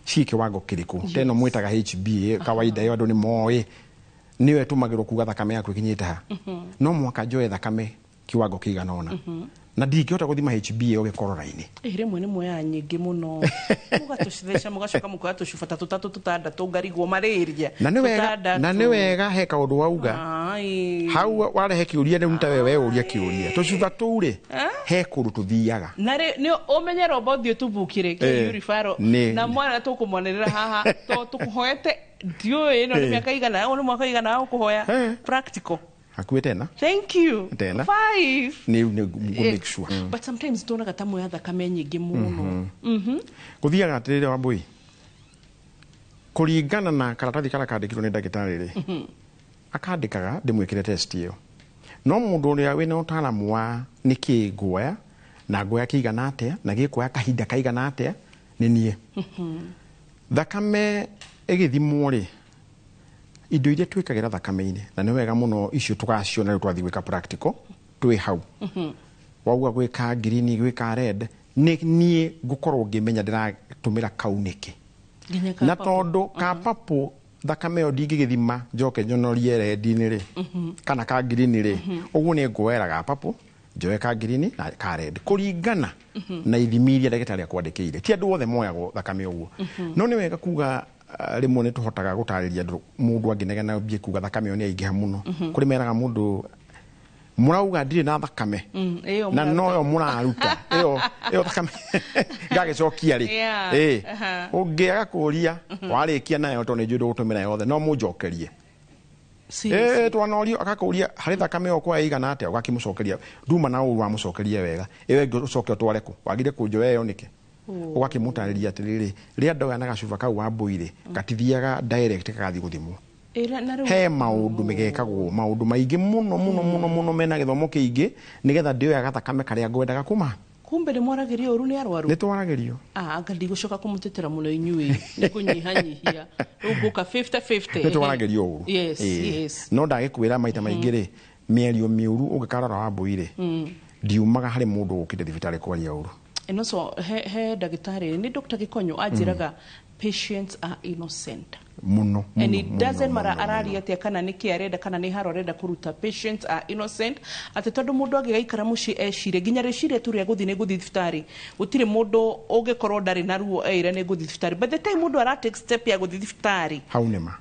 ci kiwango kiriku teno mwitaga HB kawaida yo andu ni moe niwe tumagirwo kuga thakame yaku ikinyite ha no mwaka njoe thakame kiwango kigana ona na ndingihota guthima HB yo gikorora-ini rimwe ni moya nyingi muno mugatucitheca mugacoka mukoya tucubata tutatu tutandatu ngarigwo malaria na ni wega he kaundu wauga hau warehe kiuria ni nta wewe uria kiuria tucuba ture he kundu tuthiaga na ni umenye robothio tubukire kiurifaro na mwana tukumonerera haha to tukuhoete ndio ino ni miaka igana ono mwaka igana au kuhoya practical hakuwe tena thank you tena 5 ni make sure but sometimes tunaga tamu ya thakame nyingi muno kuthiaga atirire Wambui kuringana na karatathi kara kandikirwo ni ndagitari ri akandikaga ndimwikire test iyo no mundu uria wina utaramu wa niki nguoya na nguoya kigana atia na gikuoya kahinda kaigana atia ni nie thakame igithimwo ri indo iria twikagira thakame-ini na ni wega muno icio tugaciona riu twathi gwika practical twi hau wauga gwika green gwika red ni nie ngukorwo ngimenya ndiratumira kauniki na tondu ka papo thakame yo ndingigithima njoke nyonorie red-ini ri kana ka green ri uguo ni nguoeraga papo njoe ka green na ka red kuringana na ithimi iria ndagitari akwandikire ti andu othe moyagwo thakame uguo no ni wega kuga rimwe ni tuhotaga gutariria mundu anginegena bie kuga thakame yo ni aingiha muno kuri meraga mundu murauga ndire na thakame na no yo muraruta iyo thakame ngagicokia ri ungiaga kuria warikia nayo to ni njudu gutumira yothe no munjokerie twanorio akakuria hari thakame yo kwa igana atia ugakimucokeria nduma na uru wa mucokeria wega ewe ngicoke utware ku wagire kunjoe yo nike ugakimutariria atiriri ria ndoga na gacuba kau Wambui gatithiaga direct kagathi guthimwo he maundu migekagwo maundu maingi muno muno muno muno mena githomo kiingi nigetha ndioya gathakame karia ngwendaga kuma kumbe ni mwaragirio uru ni arwaru ni twaragirio anga ndigucoka kumutetera muno inyui ni kunyihanyihia rubuka 50-50 ni twaragirio uru yes no ndagikwira maita maingi ri mierio miuru ungikarora Wambui ndiumaga hari mundu ukite thibitari kwaria uru eno so he ndagitari ni Dr. Gikonyo ajiraga patients are innocent. Muno. And it doesn't matter arari atia kana niki arenda kana ni haro arenda kuruta, patients are innocent. Ati tondu mundu agigaikara muci ecire ginya riciria tu ria guthi ni guthi thibitari gutire mundu ungikorwo ndari na ruo eire ni guthi thibitari, but the time mundu ara take step ya guthi thibitari haunema,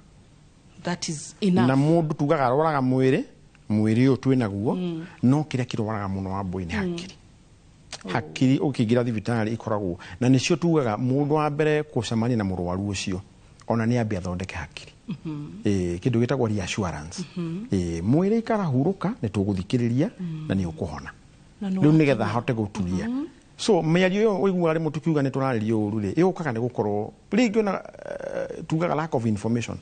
that is enough. Na mundu tugaga aroraga mwiri uyu twina guo no kiria kiroraga muno Wambui ni hakiri. Hakiri ukigira thibitari ikoragwo na nicio tugaga mundu wa mbere kucemania na murwaru ucio ona ni ambia thondeke hakiri. Kindu gitagwo reassurance. Mwiri ikarahuruka ni tuguthikiriria na ni ukuhona. Riu nigetha hote guturia. So miario yo oigua ri mutu kiuga ni turariria uru ri igukaga ni gukorwo ringi na tugaga lack of information.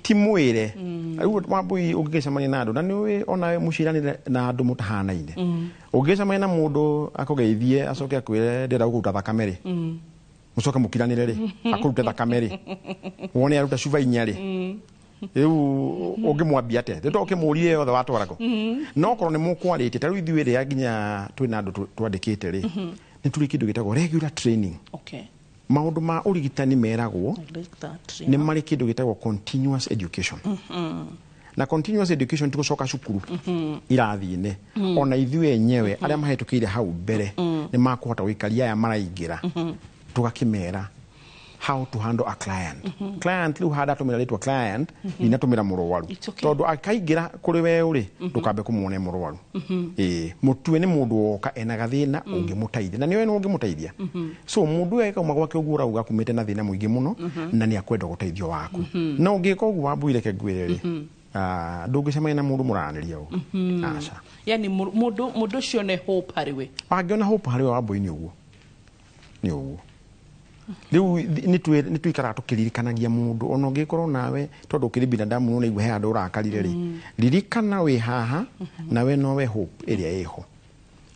Ti mwire. Riu Wambui ungicemania na andu na ni ona muciranire na andu mutahanaine. Ungicemania na mundu akugeithie acoke akwire ndira gukuruta thakame ri. Mucoke mukiranire ri akurute thakame ri. Wone aruta cuba inya ri. Riu ungimwambia ate ndio ukimurire yothe watwarago. No korwo ni mukwarite ta riu ithuĩ ri nginya twina andu twandikite ri ni turi kindu gitagwo regular training. Okay. Maundu ma urigitani meragwo ni mari kindu gitagwo continuous education. Na continuous education tugucoka cukuru irathi-ini ona ithuĩ enyewe aria mahetukire hau mbere ni makuhota gwikaria aya maraingira tugakimera how to handle a client. Client riu hada tumira ritwa client inatumira murwaru tondu akaingira kuri we uri ndukambe kumuone murwaru. Mutue ni mundu oka ena gathina ungimutaithia na niwe ungimutaithia. So mundu eka uma gwake ugu urauga kumite na thina muingi muno na ni akwenda guteithio waku. Na ungika ugu Wambui reke ngwire ri ndungicemania na mundu muraniria u. Aca. Yani mundu cio ne hope hariwe. Angiona hope hariwe Wambui ni uguo. Ni uguo. Riu ni tuikara tukiririkanagia mundu ona ungikorwo nawe tondu ukiri binadamu no igwe he andu urakarire ri ririkana wi haha nawe no we hope iria iho.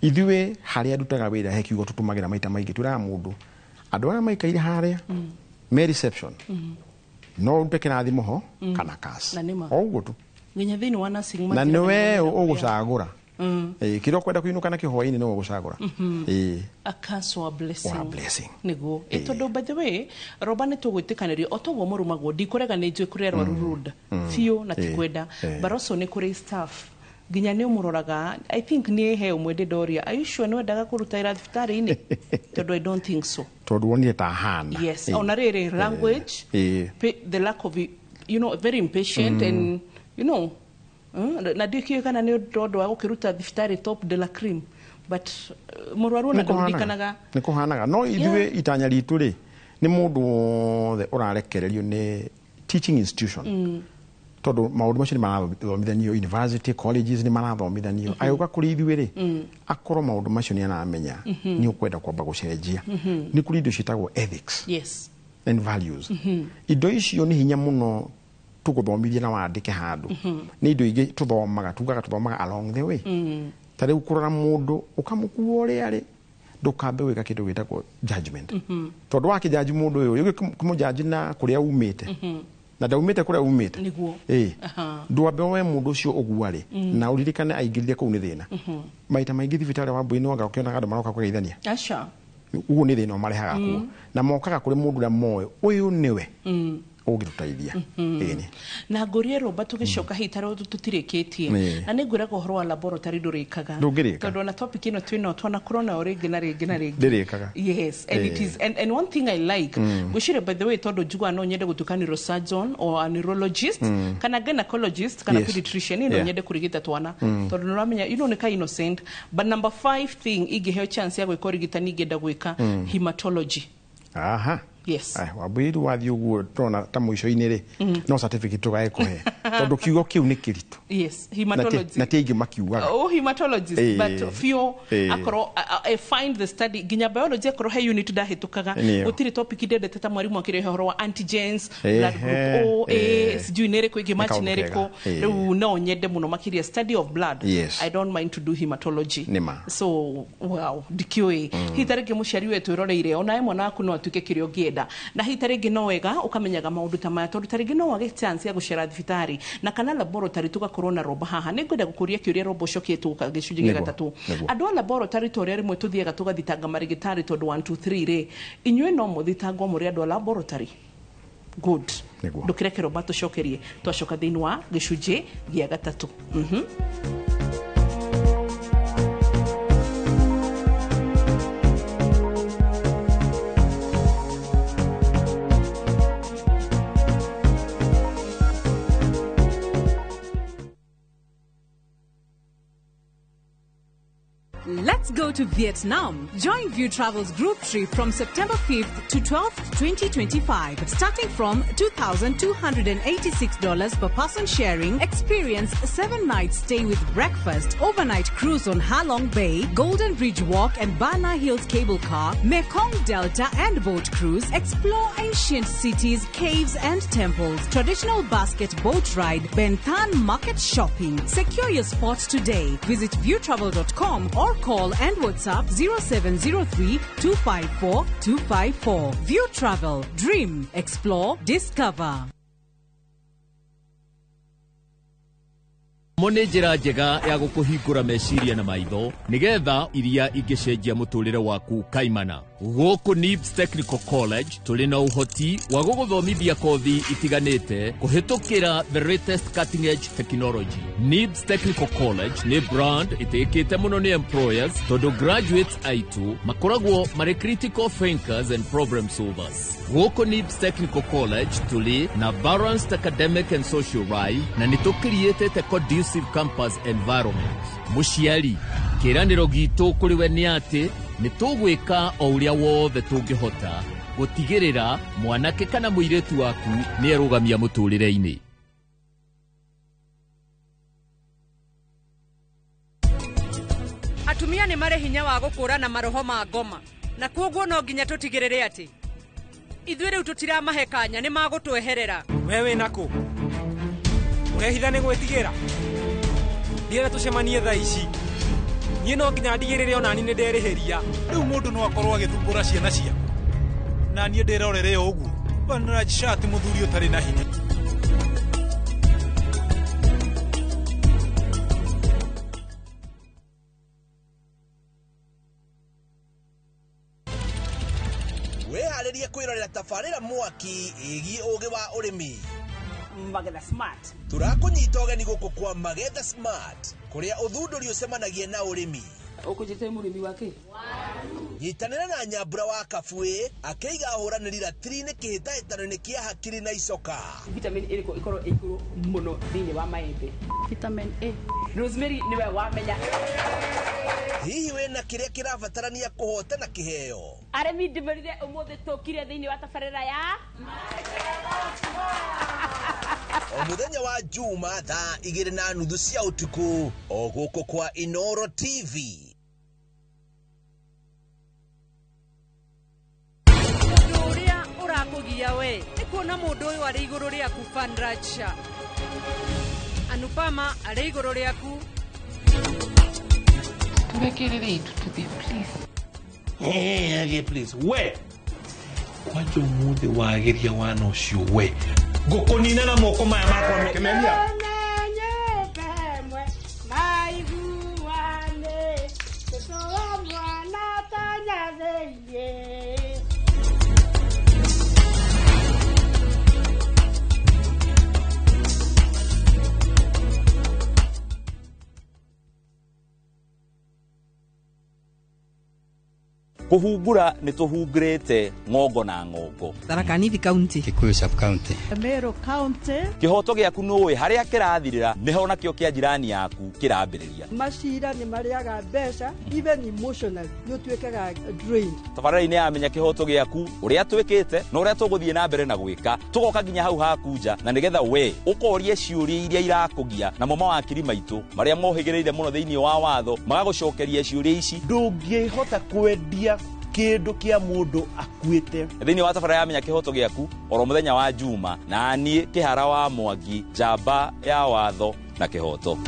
Ithuĩ haria ndutaga wira he kiugo tutumagira maita maingi twiraga mundu andu aria maikaire haria me reception no urute kirathimo ho kana kasi oguo tu nginya thini wa nursing na niwe ugucagura. Kiro kwenda kuinuka na kihoini no gucagura. A curse or a blessing. Or a blessing. Nigo. Etondo by the way, roba ne tugwitikaniri otogo morumago dikorega ne jwe kurerwa rude. Fio na tikwenda. Baroso ne kure staff. Ginya ne umuroraga. I think ni he umwede doria. Are you sure no daga kuruta ira thifitari ini? Todo I don't think so. Todo woni ta hana. Yes. Onarere language. The lack of very impatient and na dikio kana ni dodo wa ukiruta thifitari top de la cream but murwaru na ndikanaga ni kuhanaga no ithuĩ itanya ritu ri ni mundu wothe urarekererio ni teaching institution tondu maundu macio ni marathomithanio university colleges ni marathomithanio ayuka kuri ithuĩ ri akorwo maundu macio ni anamenya ni ukwenda kwamba gucenjia ni kuri indo citagwo ethics and values indo icio ni hinya muno tuguthomithia na wandike handu ni indo ingi tuthomaga tuthomaga along the way. Tari ukurora mundu ukamukua uri ari ndukambe wika kindu gitagwo judgment. Tondu wakijaji mundu uyu kumujaji na kuria umite na ndaumite kuria umite niguo ndwambe we mundu ucio uguari na uririkane aingirire kuu ni thina maita maingi thibitari Wambui no ngarukiona andu maroka kugeithania aca uguo ni thina marehaga kuo na mokaga kuri mundu na moyo uyu niwe ugirutaithia na ngorie roba tugicoka hitaro tutirikitie na ni ngwira gohoro wa laboratory ndurikaga tondu na topic ino twina twana corona oringi na ringi na ringi ndirikaga yes and it is and one thing I like gushire by the way tondu njugwa no nyende gutukani surgeon or a neurologist kana gynecologist kana pediatrician ino nyende kurigita twana tondu nuramenya ni ka innocent but number 5 thing igiheo chance ya gwika urigitani ngenda gwika hematology. Aha. Yes. Wambui wathi uguo tona ta muico-ini ri no certificate tugae kuhe tondu kiugo kiu ni kiritu. Yes, hematology. Na tiingi makiugaga. Oh, hematologist but few akoro I find the study ginya biology akoro he unit da hitukaga utiri topic ide teta mwarimu akire horo wa antigens blood group O A sijui nereko igimachi nereko no nyede muno makiria study of blood. I don't mind to do hematology. So wow dikiwe hitarege mushari wetu iroreire ona mwana aku no atuke kirio gienda na hitarege no wega ukamenyaga maundu ta maya tondu tarege no wage chance ya gushera thibitari na kana laboratory tugakorwo na roba haha ningwenda gukuria kiuria robo cokietu gicunji gia gatatu andu a laboratory to rimwe tuthiaga tugathitanga marigitari tondu 1 2 3 ri inywe no muthitangwo muri andu a laboratory good ndukireke Roberto shokerie twacoka thiini wa gicunji gia gatatu. Let's go to Vietnam. Join View Travel's group trip from September 5th to 12th, 2025. Starting from $2,286 per person sharing, experience a 7-night stay with breakfast, overnight cruise on Ha Long Bay, Golden Bridge Walk and Bana Hills cable car, Mekong Delta and boat cruise, explore ancient cities, caves and temples, traditional basket boat ride, Ben Thanh market shopping. Secure your spots today. Visit viewtravel.com or call and WhatsApp 0703 254 254. View Travel. Dream. Explore. Discover. Mone njira njega ya gukuhingura meciria na maitho nigetha iria ingicenjia muturire waku kaimana. Guku NIBS Technical College tuli na uhoti wa guguthomithia kothi itiganite kuhitukira the latest cutting edge technology. NIBS Technical College ni brand itikite muno ni employers tondu graduates aitu makoragwo mari critical thinkers and problem solvers. Guku NIBS Technical College tuli na balanced academic and social life na nitukiriete a conducive campus environment. Mushiari kiraniro gitu kuri we ni ati nitugwika o uria wothe tungihota gutigirira mwanake kana muiretu waku ni erugamia muturire-ini. Atumia ni mare hinya wa gukura na maroho ma ngoma na koguo no nginya tutigirire ati ithuĩ rĩu tutiramahekanya ni magutweherera. Wewe nako urehitha ni gwĩtigĩra ndiere tucemanie thaa ici niĩ no nginya ndigĩrĩre ona ni nderĩhĩria. Rĩu mũndũ no akorwo agĩthumbũra ciana ciaku na niĩ ndĩrorere ũguo banarajishati mũthuri ũtarĩ na hinya. Weharĩrie kwĩrorera tabarĩra mwaki ĩgiĩ ũgĩ wa ũrĩmi. Magetha Smart. Tũrakũnyita ũgeni gũkũ kwa Magetha Smart kũrĩa ũthundũri ũcemanagia na ũrĩmi. Ũkũnjĩte mũrĩmi wake? Nyitanĩra na Nyambura wa Kabuĩ akĩiga ahũranĩri ratiri-inĩ kĩhĩtahĩtano-inĩ kĩa hakiri na icoka. Vitamin ĩrĩkũ ikorwo ĩkũrũ mũno thĩinĩ wa maembe? Vitamin A. Rosemary niwe wamenya. Hihi wĩna kĩrĩa kĩrabatarania kũhotana kĩheo? Arĩmi ndĩmerire ũmũthĩ tũkire thĩinĩ wa tabarĩra ya o muthenya wa Juma thaa 2:30 cia utuku o gũkũ kwa Inoro TV. Ũrĩa ũrakũgia we nĩ kuona mũndũ ũyũ arĩ igũrũ rĩaku Fandracha. Anupama arĩ igũrũ rĩaku. Turekerere itu tuthi please. Yeah, please. We. Wacho umuthi wageria wana ucio we. Ngukunina na moko maya makwa Kimeria. Kuhumbura ni tuhungurite ngongo na ngongo. Tharaka Nithi County, Kikuyu Sub County, Meru County. Kihoto giaku nuwe haria kirathirira niho nakio kia jirani yaku kirambiriria. Macira ni mariaga mbeca even emotionally you twekaga drain. Tabarĩra-inĩ ya menya kihoto giaku uria twikite na uria tuguthie na mbere na gwika tugoka nginya hau hakuja na nigetha we ukorie ciuria iria irakugia na mama wa kiri maitu maria mohigireire muno thiini wa watho magagucokeria ciuria ici ndungihota kwendia kindu kia mundu akuite thiini wa tabarĩra ya menya kihoto giaku oro muthenya wa Juma na nie Kihara wa Mwangi njamba ya watho na kihoto.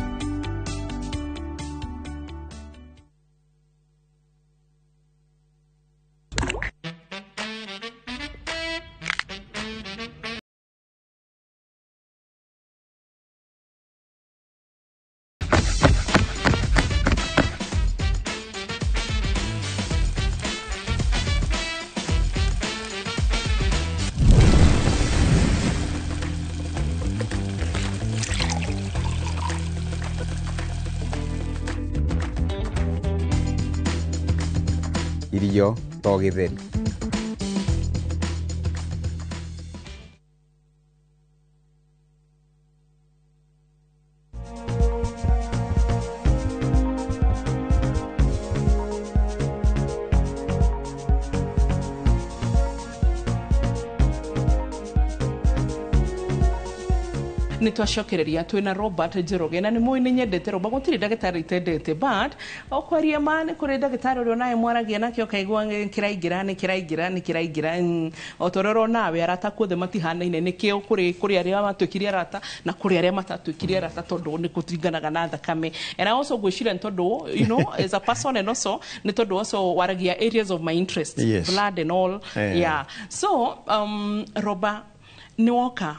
irio to githeri. Nĩ twacokereria twĩna Robert Njoroge na nĩ mũĩ nĩ nyendete Robert, gũtirĩ ndagĩtarĩ itendete, but okwaria ma nĩ kũrĩ ndagĩtarĩ ũrĩa nawe mwaragia nake ũkaigua kĩraingĩra o tororo nawe arata kuothe matihanaine, nĩkĩo kũrĩ arĩa matuĩkire arata na kũrĩ arĩa matatuĩkire arata tondũ nĩ kũringanaga na thakame. And I also gwĩciria tondũ, you know, as a person and also nĩ tondũ also waragia areas of my interest, yes. Blood and all, yeah. So Robert, nĩ woka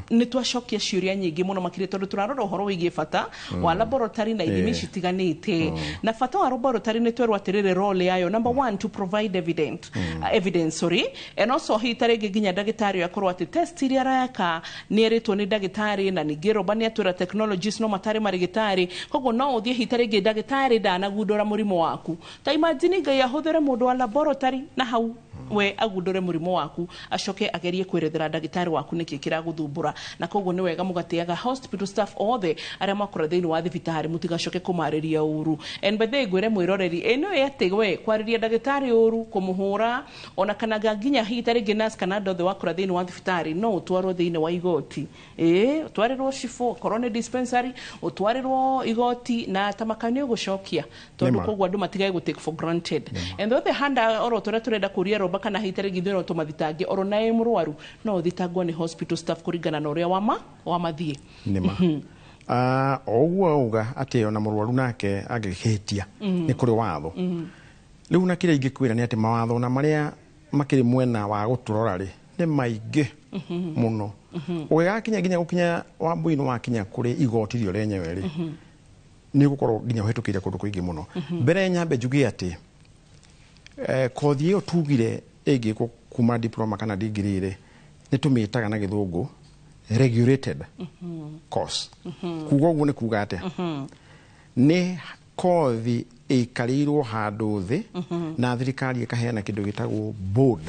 nĩ twacokia ciũria nyingĩ mũno makĩria tondũ tũrarora ũhoro wĩgiĩ bata wa laboratory na ithimi citiganĩte, na bata wa laboratory nĩ twerwo atĩrĩrĩ role yayo, number one, to provide evidence and also hi tarĩngĩ nginya ndagĩtarĩ akorwo atĩ test iria areka nĩ erĩtwo nĩ ndagĩtarĩ, na ningĩ Robert nĩ atwĩra technologies no matarĩ marigĩtarĩ, koguo no ũthiĩ hi tarĩngĩ ndagĩtarĩ ndanagundũra mũrimũ waku, ta imagine Ngai ahũthĩre mũndũ wa laboratory na hau we agundũre mũrimũ waku acoke agerie kwĩrethera ndagĩtarĩ waku nĩkĩ kĩragũthumbũra, na koguo nĩ wega mũgatĩaga hospital staff othe arĩa makora thĩinĩ wa thibitarĩ mũtigacoke kũmarĩria ũru. And by the way ngwĩre mwĩroreri ĩno atĩ we kwarĩria ndagĩtarĩ ũru, kũmũhũra ona kana nginya hi tarĩngĩ nurse kana andũ othe wakora thĩinĩ wa thibitarĩ no ũtwarwo thĩinĩ wa igoti, ũtwarĩrwo cibũ okorwo nĩ dispensary, ũtwarĩrwo igoti na tamakani ũgũcokia tondũ koguo andũ matigae gũ take for granted. And the other hand oro tũrĩa tũrenda kũria Robert kana hi tarĩngĩ thĩinĩ tũmathitange oro naĩ mũrwaru no ũthitangwo nĩ hospital staff kũringana na ũrĩa wamathiĩ. Nĩma oguo auga atĩ ona mũrwaru nake angĩhĩtia nĩ kũrĩ watho. Rĩu na kĩrĩa ingĩkwĩra nĩ atĩ mawatho na marĩa makĩrĩ mwena wa gũtũrora rĩ nĩ maingĩ mũno. Ũgĩgakinya nginya gũkinya Wambui nĩ wakinya kũrĩ igoti rĩo rĩenyewe rĩ nĩ gũkorwo nginya ũhĩtũkĩire kũndũ kũingĩ mũno. Mbere nyambe njuge atĩ kothi ĩyo tugire ĩngĩkwo kuma diploma kana degree rĩ nĩ tũmĩtaga na gĩthũngũ regulated course. Kuga ũguo nĩ kuga atĩa nĩ kothi ĩkarĩirwo handũ thĩ na thirikari ĩkaheana kĩndũ gĩtagwo board,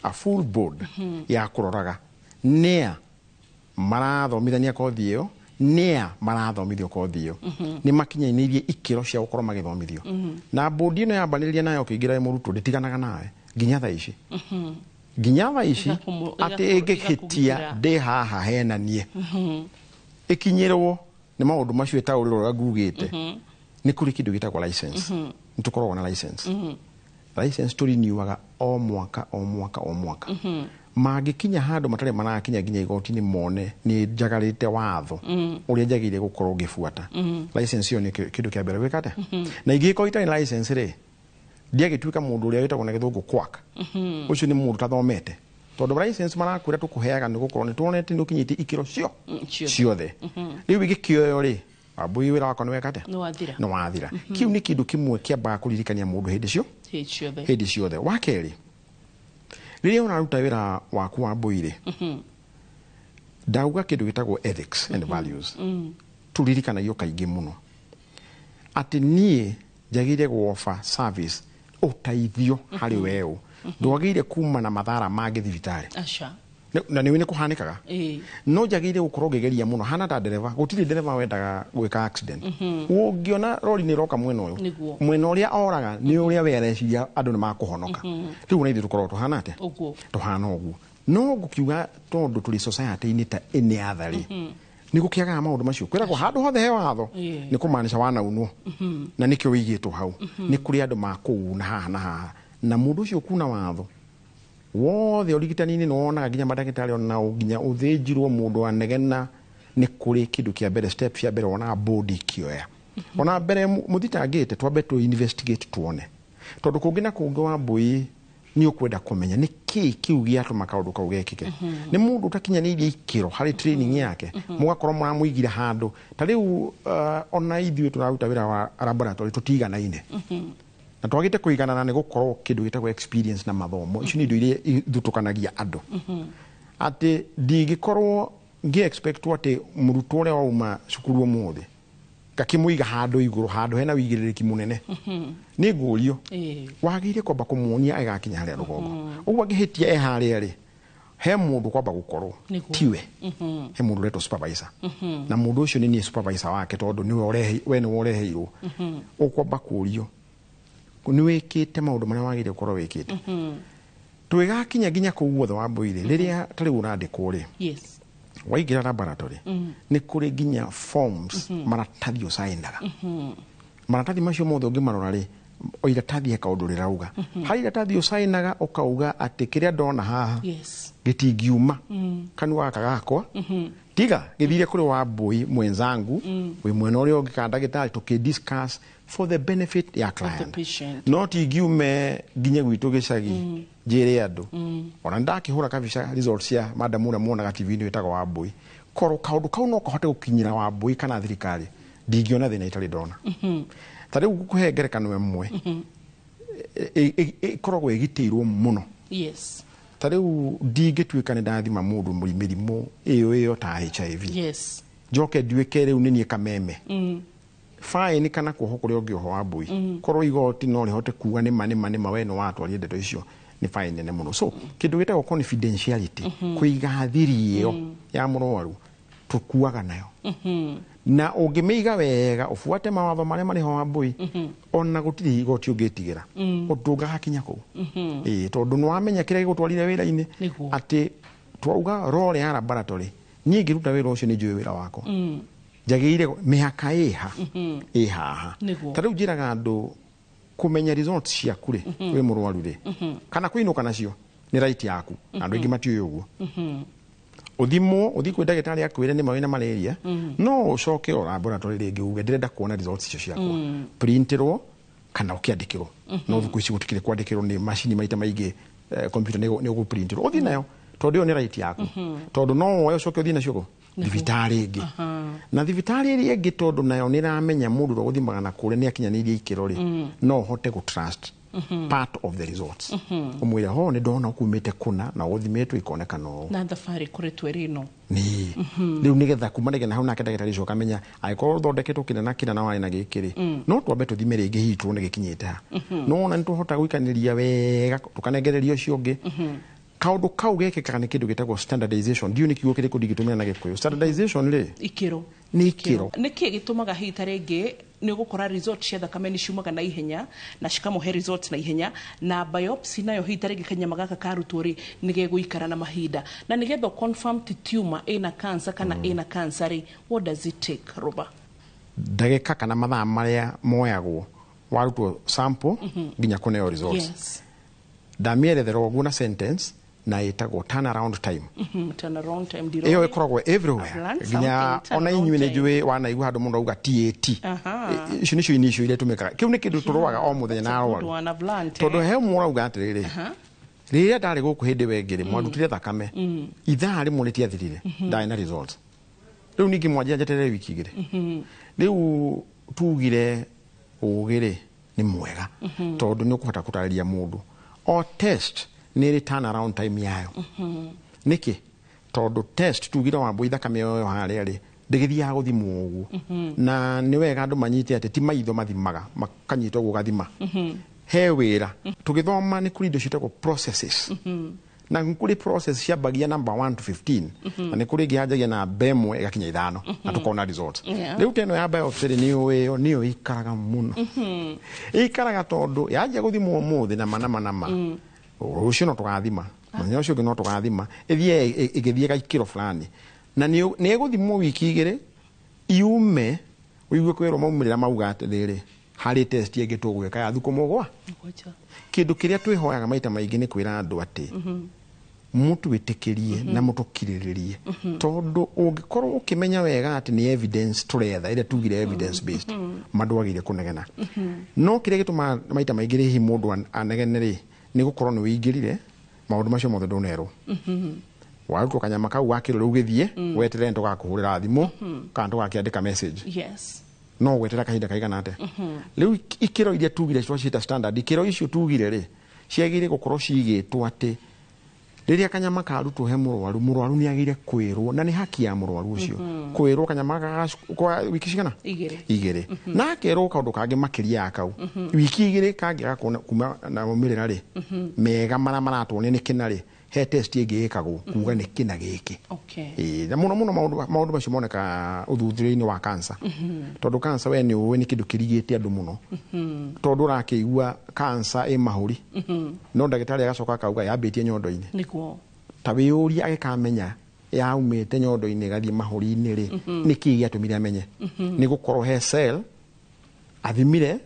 a full board ya kũroraga nĩa marathomithania kothi ĩyo, nĩa marathomithio kothi ĩyo, nĩ makinyanĩirie ikĩro cia gũkorwo magĩthomithio. Na board ĩno yambanĩrĩria nayo ũkĩingĩra mũrutwo ndĩtiganaga nawe nginya thaa ici. Nginya thaa ici atĩ ĩngĩhĩtia ndĩ haha henanie ĩkinyĩrwo nĩ maũndũ macio ĩtaũrĩrwo ũrĩa ngugĩte nĩ kũrĩ kĩndũ gĩtagwo license. Nĩ tũkoragwo na license. License tũriniuaga o mwaka o mwaka o mwaka. Mangĩkinya handũ matarĩ marakinya nginya igoti-inĩ mone nĩ njagarĩte watho ũrĩa njagĩrĩire gũkorwo ngĩbuata, license ĩyo nĩ kĩndũ kĩa mbere gwĩka atĩa. Na ingĩkorwo itarĩ license rĩ ndiagĩtuĩka mũndũ ũrĩa wĩtagwo na gĩthũngũ quack. Ũcio nĩ mũndũ tathomete tondũ license marakwĩra tũkũheaga nĩ gũkorwo nĩ tuonete nĩ ũkinyĩtie ikĩro ciothe. Rĩu gĩkĩoyo rĩ Wambui wĩra wakwa nĩ weka atĩa nĩ wathira. Kĩu nĩ kĩndũ kĩmwe kĩambaga kũririkania mũndũ hĩndĩ ciothe. Wa kerĩ, rĩrĩa ũraruta wĩra waku Wambui rĩ ndauga kĩndũ gĩtagwo ethics and values tũririkanagio kaingĩ mũno atĩ niĩ njagĩrĩire gũofa service ũteithio harĩ weũ, ndwagĩrĩire kuma na mathara mangĩ thibitarĩ na nĩ kũhanĩkaga. No njagĩrĩire gũkorwo ngĩgeria mũno hana ta ndereba, gũtirĩ ndereba wendaga gwĩka accident. Ũngĩona rori nĩ roka mwena ũyũ, mwena ũrĩa oraga nĩ ũrĩa we areciria andũ nĩ makũhonoka. Rĩu na ithuĩ tũkorwo tũhana atĩa tũhana ũguo. No ngũkiuga tondũ tũrĩ society-inĩ ta ĩnĩ atharĩ nĩ gũkĩagaga maũndũ macio. Kwĩragwo handũ hothe he watho nĩ kũmaanisha wanaunwo, na nĩkĩo wĩigĩtwo hau. Nĩ kũrĩ andũ makũuna haha na haha, na mũndũ ũcio kuna watho wothe ũrigitani-inĩ nĩ wonaga nginya mandagĩtarĩ ona nginya ũthĩnjirwo mũndũ anegena. Nĩ kũrĩ kĩndũ kĩa mbere, step cia mbere wonaga board ikĩoya. Ona mbere mũthitangĩte twambe tũ investigate tuone, tondũ kũngĩ na kũngĩ Wambui nĩ ũkwenda kũmenya nĩ kĩĩ kĩu gĩatũma kaũndũ kau gekĩke. Nĩ mũndũ ũtakinyanĩirie ikĩro harĩ training yake mũgakorwo mũramũigire handũ. Ta rĩu ona ithuĩ tũraruta wĩra wa laboratory tũtiganaine na twagĩte kũiganana nĩ gũkorwo kĩndũ gĩtagwo experience na mathomo. Icio nĩ indo iria ithutũkanagia andũ. Atĩ ndingĩkorwo ngĩ expect atĩ mũrutwo ũrĩa wauma cukuru ũmũthĩ gakimuiga handu iguru handu hena wigiriki munene ni ngurio wagire kwamba kumuonia agakinya haria rugongo ugwa gihitia haria ri he mundu kwamba gukorwo tiwe he mundu reto supervisor na mundu ucio ni supervisor wake tondu niwe ureheirwo ukwamba kurio ni wikite maundu maria wagire gukorwo wikite twigakinya ginya kuu guothe wa Mbuire riria tari urandikwo ri waigira laboratory ni kuri ginya forms maratathi usaindaga maratathi macio mothe ungimarora ri oiratathi ekaundu rirauga hari iratathi usainaga ukauga ati kiria ndona haha gitingiuma kanua kagakwa tiga githire kuri wa Mbui mwenzangu we mwena uria ungikanda gitari tukidiscuss for the benefit ya client not igiume ginya gwitu gicagi njire andu ona ndakihura kabisa results ya madam ura muonaga TV ni witaga wa Mbui koro kaundu kau no kahote gukinyira wa Mbui kana thirikari ndingiona thina itari ndona tari gukuhengere kanwe mwe korogwe egitiirwo muno tari ndingituika ni ndathima mundu mirimu iyo ta HIV joke ndiweke riu ni kameme fine kana kuho kuri ongi ho wa Mbui koro igoti no rihote kuga ni mani maweno watu ali ndeto icio ni fine ne muno so kindu gitagwo confidentiality kuiga thiri iyo ya murwaru tukuaga nayo na ungimiiga wega ufuate mawatho maria mari ho wa Mbui ona gutiri igoti ungitigira utunga hakinya ku tondu no amenya kire gutwarire wira-ini ati twauga role ya laboratory ni ngiruta wira ucio ni njui wira wako jagire mihaka iha tari ujiraga andu kumenya results cia kure we murwaru ri kana kuinuka nacio ni right yaku andu ingi matio uguo uthimo uthi kwenda gitari akwire ni mawina malaria no ucoke o laboratory ringi uge ndirenda kuona results icio ciakwa printerwo kana ukiandikirwo no thuku ici gutikire kwandikirwo ni machine maita maingi computer ni uguprinterwo uthi nayo tondu ni right yaku tondu no woyo ucoke uthi nacio thibitari ingi na thibitari iri ingi tondu nayo ni ramenya mundu ro guthimaga na kure ni akinyanirie ikiro ri no hote ku trust part of the results umwira ho ni ndona ukumite kuna na uthimetwe ikoneka no na thafari kuri twerino ni riu nigetha kumanege na hau na kendagitari cio kamenya aikorwo thondeketwo kina na wari na gikiri no twambe tuthimere ingi hitwo ni gikinyite ha no na nituhota guikaniria wega tukanengererio cio ungi kaundu kau gekekaga ni kindu gitagwo standardization ndio nikiugo kiri kudigitumira na gikuyu standardization ri ikiro ni ikiro niki gitumaga hita ringi ni gukora result cia thakame ni ciumaga na ihenya na cikamuhe result na ihenya na biopsy nayo hita ringi kanyama gaka karutwo ri ni geguikara na mahinda na nigetha confirm ti tumor ina cancer kana ina cancer ri what does it take roba ndagika kana mathaa maria moyagwo warutwo sample nginya kuneo results ndamierethera uguo na sentence na itagwo turnaround time turnaround time ndiro iyo ikoragwo everywhere ginya ona inyuĩ nĩ njũĩ wanaigua handũ mũndũ auga TAT icio nĩcio inicio iria tumikaga kiu nĩ kĩndũ tũrũaga o mũthenya na arwaru tondũ he mũndũ auga atĩrĩrĩ rĩrĩa ndarĩ gũkũ hĩndĩ wengĩrĩ mwandutire thakame ithaa rĩmwe rĩtiathirire ndarĩ na results rĩu ningĩ mwanjia njeterere wiki igĩrĩ rĩu tugire ũgĩrĩ nĩ mwega tondũ nĩ ũkũhota gũtarĩria mũndũ o test niri turnaround time yayo niki tondu test tugira wa Mbui thakame yo haria ri ndigithia guthimwo uguo na ni wega andu manyite ati ti maitho mathimaga makanyitwo gugathima he wira tugithoma ni kuri indo citagwo processes na kuri process ciambagia number 1 to 15 na ni kuri gianjagia na bemwe igakinya 5 na tukona results riu teno ya biopsy niyo ikaraga muno ikaraga tondu yaje guthimwo muthi na manama ucio no tugathima muthenya ucio no tugathima ithie igithie gaikiro fulani na ni eguthimwo wiki igire iume uigue kwero maumirira mauga atiriri hari test yengi tugweka ya thuko mogwa kindu kiria twihoyaga maita maingi ni kwira andu ati mutu witikirie na mutukiriririe tondu ungikorwo ukimenya wega ati ni evidence turetha ire tugire evidence based madwagire kunegena no kiria gituma maita maingi hi mundu anegeneri ni gukorwo ni wingirire maundu macio mothe ndunerwo waruko kanyama kau wakiro riu githie weterere ndo gakuhurira thimu kana ndo gakiandika message no gwetera kahinda kaigana ate riu ikiro iria tugire twacita standard ikiro icio tugire ri ciagire gukorwo cigitwo ati riria kanyama karutwo he mũrwaru nĩ agire kwĩrwo na nĩ haki ya mũrwaru ũcio kwĩrwo kanyama kwa wiki cigana 2 na akerwo kaũndũ kangĩ makĩria ya kau wiki 2 kangĩ kuma na maumĩrĩra rĩ mega maratwonia nĩ kĩna rĩ he test ĩngĩ ĩkagwo kuga nĩ kĩna gĩkĩ na mũno maũndũ macio moneka ũthuthuria-inĩ wa cancer tondũ cancer we nĩ ũĩ nĩ kĩndũ kĩrigĩte andũ mũno tondũ ũrakĩigua cancer ĩ mahũri no ndagĩtarĩ agacoka akauga yambĩtie nyondo-inĩ nĩkuo ta wĩyũria agĩkamenya yaumĩte nyondo-inĩ ĩgathiĩ mahũri-inĩ rĩ nĩkĩ gĩatũmire amenye nĩ gũkorwo he cell athimire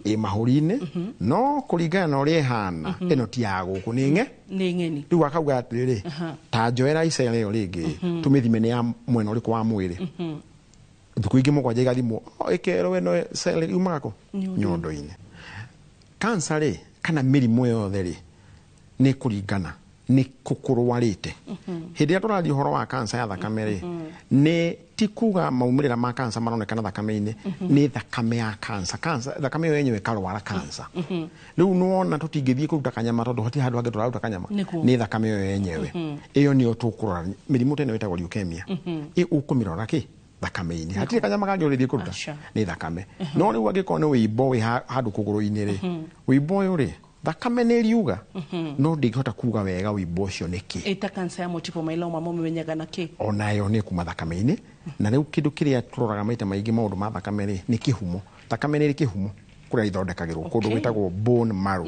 ĩ mahũri-inĩ no kũringana na ũrĩa ĩhana ĩno ti ya gũkũ nĩ ng'eni rĩu akauga atĩrĩrĩ ta njoera icera ĩyo rĩngĩ tũmĩthime nĩ ya mwena ũrĩkũ wa mwĩrĩ thikũ ingĩ mũgwanja ĩgathimwo ĩkerwo ĩno cell yumaga kũ nyondo-inĩ cancer rĩ kana mĩrimũ yothe rĩ nĩ kũringana nĩ kũkũrwarĩte hĩndĩ ĩrĩa tũrathiĩ ũhoro wa cancer ya thakame rĩ nĩ ti kuga maumĩrĩra ma cancer maronekana thakame-inĩ nĩ thakame ya cancer thakame ĩyo yenyewe ĩkarwara cancer rĩu nĩwona tũtingĩthiĩ kũruta kanyama tondũ hatirĩ handũ hangĩ tũraruta kanyama nĩ thakame ĩyo yenyewe ĩyo nĩyo tũkũrora mĩrimũ tene ĩtagwo leukemia ũkũmĩrora kĩ thakame-inĩ hatirĩ kanyama kangĩ ũrĩthiĩ kũruta nĩ thakame no rĩu angĩkorwo nĩ wĩimbo wĩ handũ kũgũrũ-inĩ rĩ wĩimbo ũyũ rĩ thakame nĩ riuga no ndĩngĩhota kuga wega wĩimbo ũcio nĩkĩ ĩta cancer ya multiple myeloma mũmenyaga na kĩ onayo nĩ kuma thakame-inĩ na rĩu kĩndũ kĩrĩa tũroraga maita maingĩ maũndũ ma thakame rĩ nĩ kĩhumo thakame nĩ ĩrĩ kĩhumo kũrĩa ithondekagĩrwo kũndũ gwĩtagwo bone marrow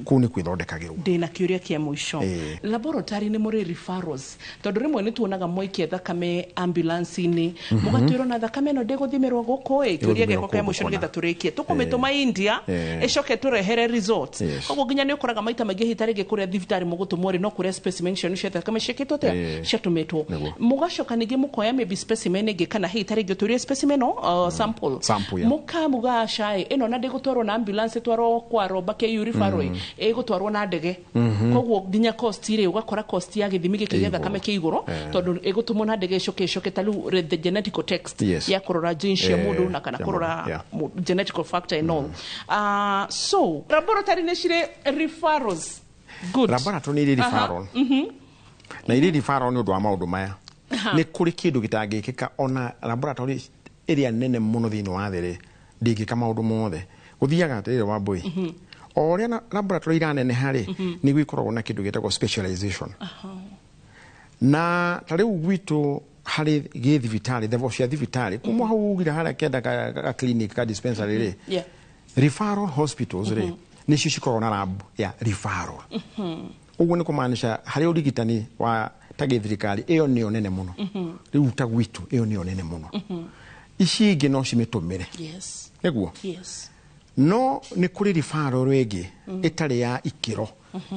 kũu nĩ kwĩthondekagĩrwo ndĩna kĩũria kĩa mũico laboratory nĩ mũrĩ referrals tondũ rĩmwe nĩ tuonaga mwaikia thakame ambulance-inĩ mũgatwĩrwo na thakame ĩno ndĩgũthimirwo gũkũ kĩũria gĩakwa kĩa mũico nĩgetha tũrĩkie tũkũmĩtũma India ĩcoke tũrehere results koguo nginya nĩ ũkoraga maita maingĩ hitarĩ rĩngĩ kũrĩa thibitarĩ mũgũtũmwo rĩ no kũrĩa specimen icio nĩ cia thakame ciĩkĩtwo atĩa ciatũmĩtwo mũgacoka ningĩ mũkoya maybe specimen ĩngĩ kana hitarĩ rĩngĩ ũtũrie specimen sample mũkamuga acai ĩno na ndĩgũtwarwo na ambulance twarwo kwa Roba KU referral ĩgũtwarwo na ndege koguo nginya cost rĩ ũgakora cost ya gĩthimi gĩkĩ gĩa thakame kĩ igũrũ tondũ ĩgũtũmwo na ndege ĩcoke ta rĩu the genetical text ya kũrora genes cia mũndũ na kana kũrora genetical factor and all so laboratory nĩ cirĩ referrals good laboratory nĩ referral na irĩ referral nĩ ũndũ wa maũndũ maya nĩ kũrĩ kĩndũ gĩtangĩkĩka ona laboratory ĩrĩa nene mũno thĩinĩ wa thĩ rĩ ndĩngĩka maũndũ mothe gũthiaga atĩrĩrĩ wa boy o ũrĩa laboratory iraneneha rĩ nĩ gũkoragwo na kĩndũ gĩtagwo specialization na ta rĩu gwitũ harĩ gĩthibitarĩ level cia thibitarĩ kuma hau ugira harĩa kenda ka clinic ka dispensary rĩ referral hospitals rĩ nĩcio cikoragwo na lab ya referral ũguo nĩ kũmaanisha harĩ ũrigitani wa ta gĩthirikari ĩyo nĩyo nene mũno rĩu ta gwitũ ĩyo nĩyo nene mũno ici ingĩ no cimĩtũmĩre nĩguo no nĩ kũrĩ referral rĩngĩ ĩtarĩ ya ikĩro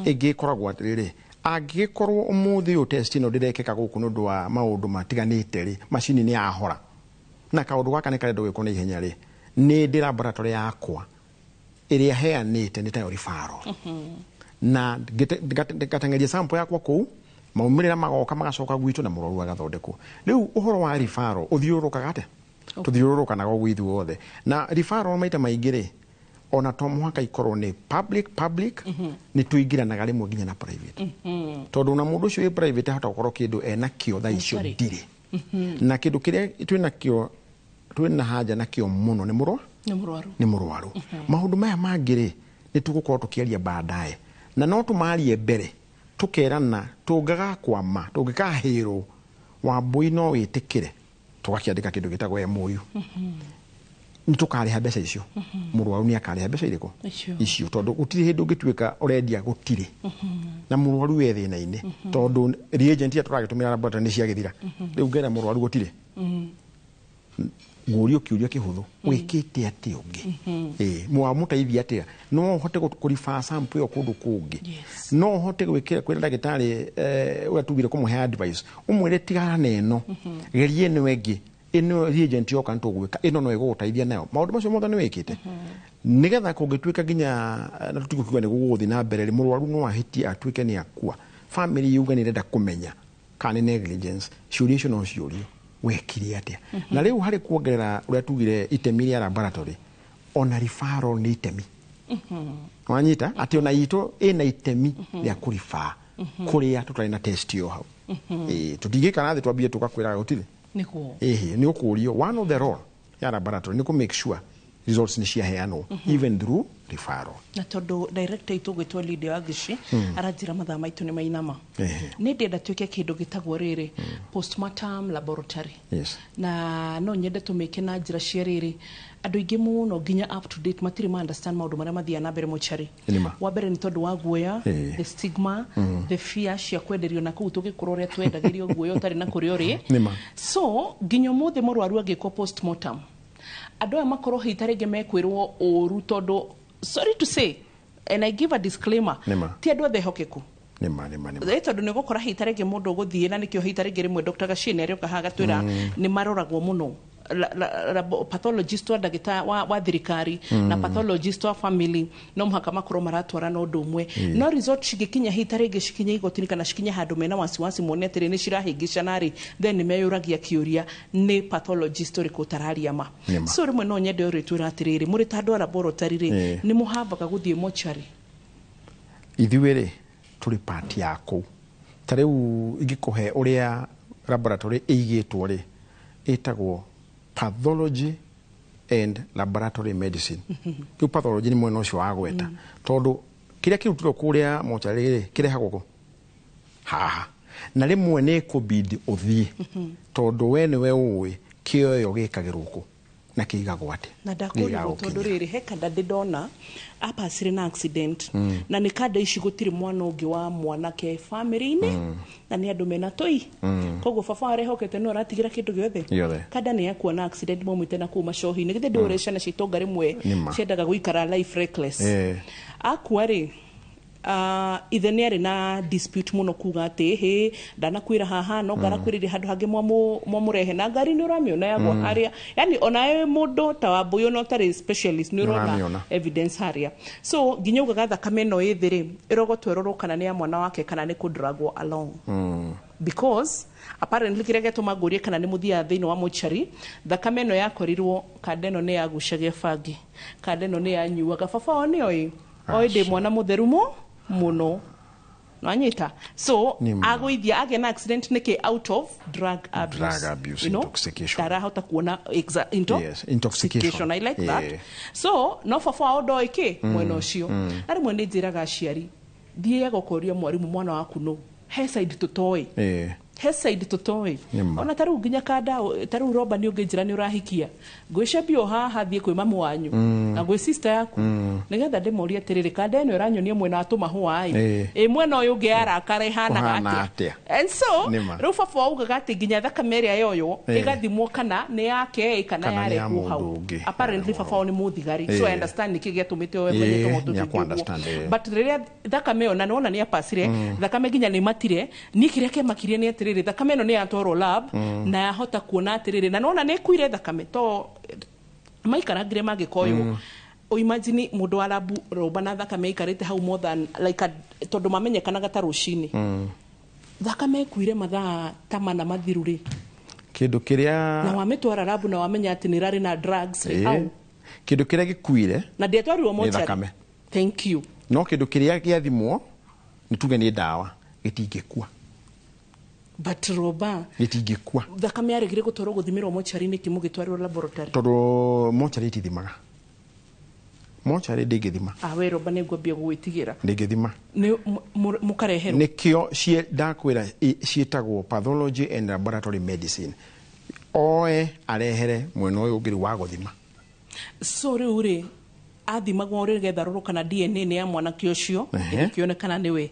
ĩngĩ ĩkoragwo atĩrĩrĩ angĩkorwo ũmũthĩ ũyũ test ĩno ndĩrekĩka gũkũ nĩ ũndũ wa maũndũ matiganĩte rĩ macini nĩ yahora na kaũndũ gaka nĩ karenda gwĩkwo na ihenya rĩ nĩ ndĩ laboratory yakwa ĩrĩa heanĩte nĩ tayo referral na ngateng'eria sample yakwa kũu maumĩrĩra magoka magacoka gwitũ na mũrwaru agathondekwo rĩu ũhoro wa referral ũthiũrũrũkaga atĩa tũthiũrũrũkanaga ũguo ithuothe na referral maita maingĩ rĩ ona to mũhaka ikorwo nĩ public nĩ tũingĩranaga rĩmwe nginya na private tondũ na mũndũ ũcio wĩ private ahota gũkorwo kĩndũ ena kĩo thaa icio ndirĩ na kĩndũ kĩrĩa twĩna haja nakĩo mũno nĩ mũrwaru maũndũ maya mangĩ rĩ nĩ tũgũkorwo tũkĩaria baadaye na no tũmarie mbere tũkerana tũngĩgakwama tũngĩkahĩrwo Wambui no wĩtĩkĩre tũgakĩandĩka kĩndũ gĩtagwo MOU nĩ tũkarĩha mbeca icio mũrwaru nĩ akarĩha mbeca irĩkũ icio tondũ gũtirĩ hĩndĩ ũngĩtuĩka ũrendia gũtirĩ na mũrwaru wĩ thĩna-inĩ tondũ reagent ya tũragĩtũmĩra laboratory nĩ ciagĩthira rĩu ngera mũrwaru gũtirĩ ngũrio kĩũria kĩhũthũ wĩkĩte atĩa ũngĩ mũteithia atĩa no ũhote kũriba sample ĩyo kũndũ kũngĩ no ũhote gwĩkĩra kwĩra ndagĩtarĩ ũrĩa tugire kũmũhe advice ũmwĩre tigana na ĩno gerie ĩno ĩngĩ ĩno reagent yoka nĩtũgwĩka ĩno no ĩgũgũteithia nayo maũndũ macio mothe nĩ wĩkĩte nĩgetha kũngĩtuĩka nginya na tũtigũkiuga nĩ gũgũthiĩ na mbere mũrwaru no ahĩtie atuĩke nĩ akua family yuga nĩ ĩrenda kũmenya kana nĩ negligence ciũria icio no ciũrio wekire atĩa na rĩu harĩ kuongerera ũrĩa tugire itemi rĩa laboratory ona referral nĩ itemi wanyita atĩ ona itũ ĩna itemi rĩa kũribaa kuria tutari na test yo hau tutingikana thi twambie tukakwira gutiri nikuo ni ukurio one of the role ya laboratory ni ku make sure results ni ciaheanwo even through referral na tondu director itu gwitwo Lydia Wagishi aranjira mathaa maitu ni mainama ni ndenda tuike kindu gitagwo riri postmortem laboratory na no nyende tumike na njira cia riri andu ingi muno nginya up to date matiri ma understand maundu maria mathia na mbere mochari wa mbere ni tondu wa guoya the stigma the fear cia kwenderio na kuu tugikorwo ria twendagirio guoya utari na kuri uri so nginya muthe murwaru agiko postmortem andu aya makorwo hitarenge mekwirwo uru tondu sorry to say and I give a disclaimer ti andu othe hokeku nima tondu ni gukora hitarenge mundu guthie na nikio hitarenge rimwe Dr. Gashine arioka haga twira ni maroragwo muno pathologist wa dagita wa thirikari na pathologist wa family no mhaka makoro maratwara no ndumwe no result shigikinya hitarenge shikinya igotini kana shikinya handu mena wasiwasi mone atire ni shirahingisha nari then ni meyuragia kiuria ni pathologist uriko tararia ma so rimwe no nyende uri twira atiriri muri tandu laboratory ri ni muhavaga guthie mochari ithiwere turi part yako tareu igikuhe uria laboratory igitwo ri itagwo pathology and laboratory medicine kiu pathology ni mwena ucio wa gweta tondu kiria kirutiro kuria mochari kirehagwo haha na rimwe ni kubidi uthie tondu we niwe uwi kioyo gikagirwo ku na kiigagwo ati na ndakurigo tondu riri hekada ndona apasire na accident na ni kada ici gutiri mwana ungi wa mwanake family-ini na ni andu mena toi koguo baba arehokete no aratigira kindu giothe kada ni akuona accident momite na kuma shohi-ini githe nduresha na citonga rimwe ciendaga guikara life reckless akwari ithe ni ari na dispute muno kuga ati he ndanakwira haha no ngarakwirire handu hangi mwamurehe na ngari ni uramiona yagwa haria yani onae mundu ta wambuyo no tari specialist ni urona evidence haria so nginya ugaga thakame no ithiri irogotwe roro kana ni ya mwana wake kana ni kudragwo along because apparently kiria getuma ngurie kana ni muthia thiini wa mochari thakame no yakorirwo kadeno ni yagucagia bangi kadeno ni yanyuaga baba ni oi de mwana mutherumo muno nanyita so agoithia agena accident nike out of drug abuse intoxication tarahota kuona intoxication I like that so no fafa odo iki mwena ucio ari mwene njiraga aciari thie gokoria mwarimu mwana waku no he side tutoi he side tutoi ona taru nginya kada taru roba ni unginjira ni urahikia ngwice bio haha thie kwi mamu wanyu na gwi sister yaku nigetha ndimoria atiriri kada eno iranyonia mwena atuma huai mwena uyu ungi arakara ihana atia and so riu baba ugaga ati nginya thakame iria yoyo igathimwo kana ni yake kana yarehu hau apparently baba ni muthigari so I understand niki giatumite we mwenye tomoto but riria thakame ona nona ni apasire thakame nginya ni matire ni kiria ke makirie ni atiriri thakame no ni atoro lab na yahota kuona atiriri na nona ni kuire thakame to maikara ngire magikoyo o imagine mundu wa labu roba na thakame ikarite hau more than like tondu mamenyekana gata rucini thakame kuire mathaa tamana mathiruri kindu kiria na wametwara labu na wamenya ati ni rari na drugs au kindu kiria gikuire na ndiatwarirwo mochari thank you no kindu kiria giathimwo ni tuge ni dawa gitingikua but roba gitingikua thakame yarigire gutwarwo guthimirwo mochari ni kimu gitwarirwo laboratory tondu mochari itithimaga mochari ndingithima we roba ni ngwambia gwitigira ndingithima ni mukareherwo nikio cie ndakwira cietagwo pathology and laboratory medicine oe arehere mwena uyu ngiri wa guthima so riu athimagwo rigetha roro kana DNA ni ya mwana kiocio ikionekana niwe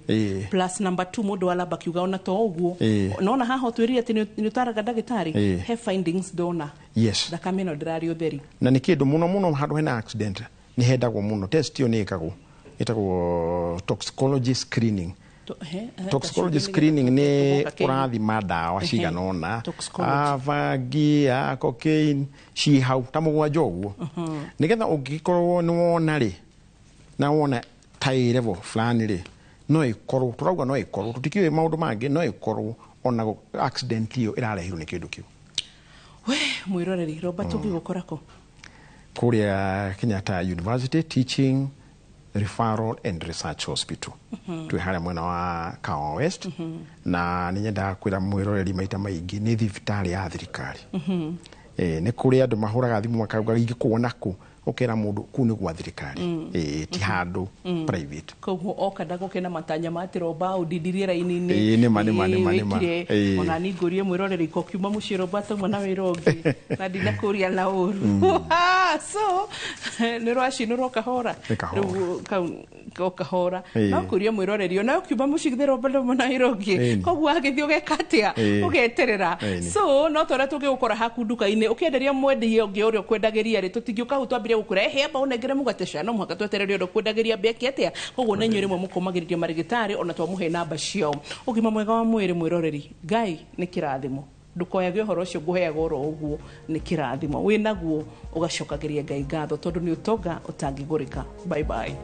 plus number 2 mundu wala bakiuga ona to uguo nona haha twirire ati ni utaraga dagitari he findings dona thakame no ndirari utheri na ni kindu muno handu hena accident ni hendagwo muno test yo ni ikagwo itagwo toxicology screening toxicology screening ni urathima dawa ciganona avangi cocaine ci hau tamugwanja uguo nigetha ungikorwo ni wona ri na wona tai level fulani ri no ikorwo turauga no ikorwo tutikiwe maundu mangi no ikorwo ona accident iyo irarehirwo ni kindu kiu we mwiroreri roba tugi gukorako kuria Kenyatta University teaching Referral and Research Hospital twĩ harĩa mwena wa Kawa West na nĩ nyendaga kwĩra mwĩroreri maita maingĩ nĩ thibitarĩ ya thirikari nĩ kũrĩ andũ mahũraga thimũ makauga ingĩkuona kũ ukera mundu kuu nĩ gwa thirikari ti handũ private koguo okada gukena matanya matiro bao didirie raini-inĩ nĩ ma ona ni ngorie mwĩroreri ko kiuma muciro bato mwana wirongi na ndina kuria na uru so nĩ rwacinũrwo kahora rĩu kahora no kuria mwĩroreri ona kiuma mucigithĩrwo bato mwana wirongi koguo agĩthiĩ ũgekatia ũgeterera so no twara tũgĩgũkora haku nduka-inĩ ũkĩenderia mwendia ũngĩ ũrĩa ũkwendagĩria rĩ tũtingĩũka hau twambire gũkũrehe amba ũnengere mũgate no mũhaka twetererie ũndũ kwendagĩria mbeki atia koguo nĩ inyuĩ rĩmwe mũkomagĩrĩria marĩgĩtarĩ ona twamũhe namba ciao ũgima mwega wa mwĩrĩ mwĩroreri Ngai nĩ kĩrathimo ndukoyage ũhoro ũcio ngũheaga oro ũguo nĩ kĩrathimo wĩnaguo ũgacokagĩria Ngai ngatho tondũ nĩ ũtonga ũtangĩgũrĩka bye bye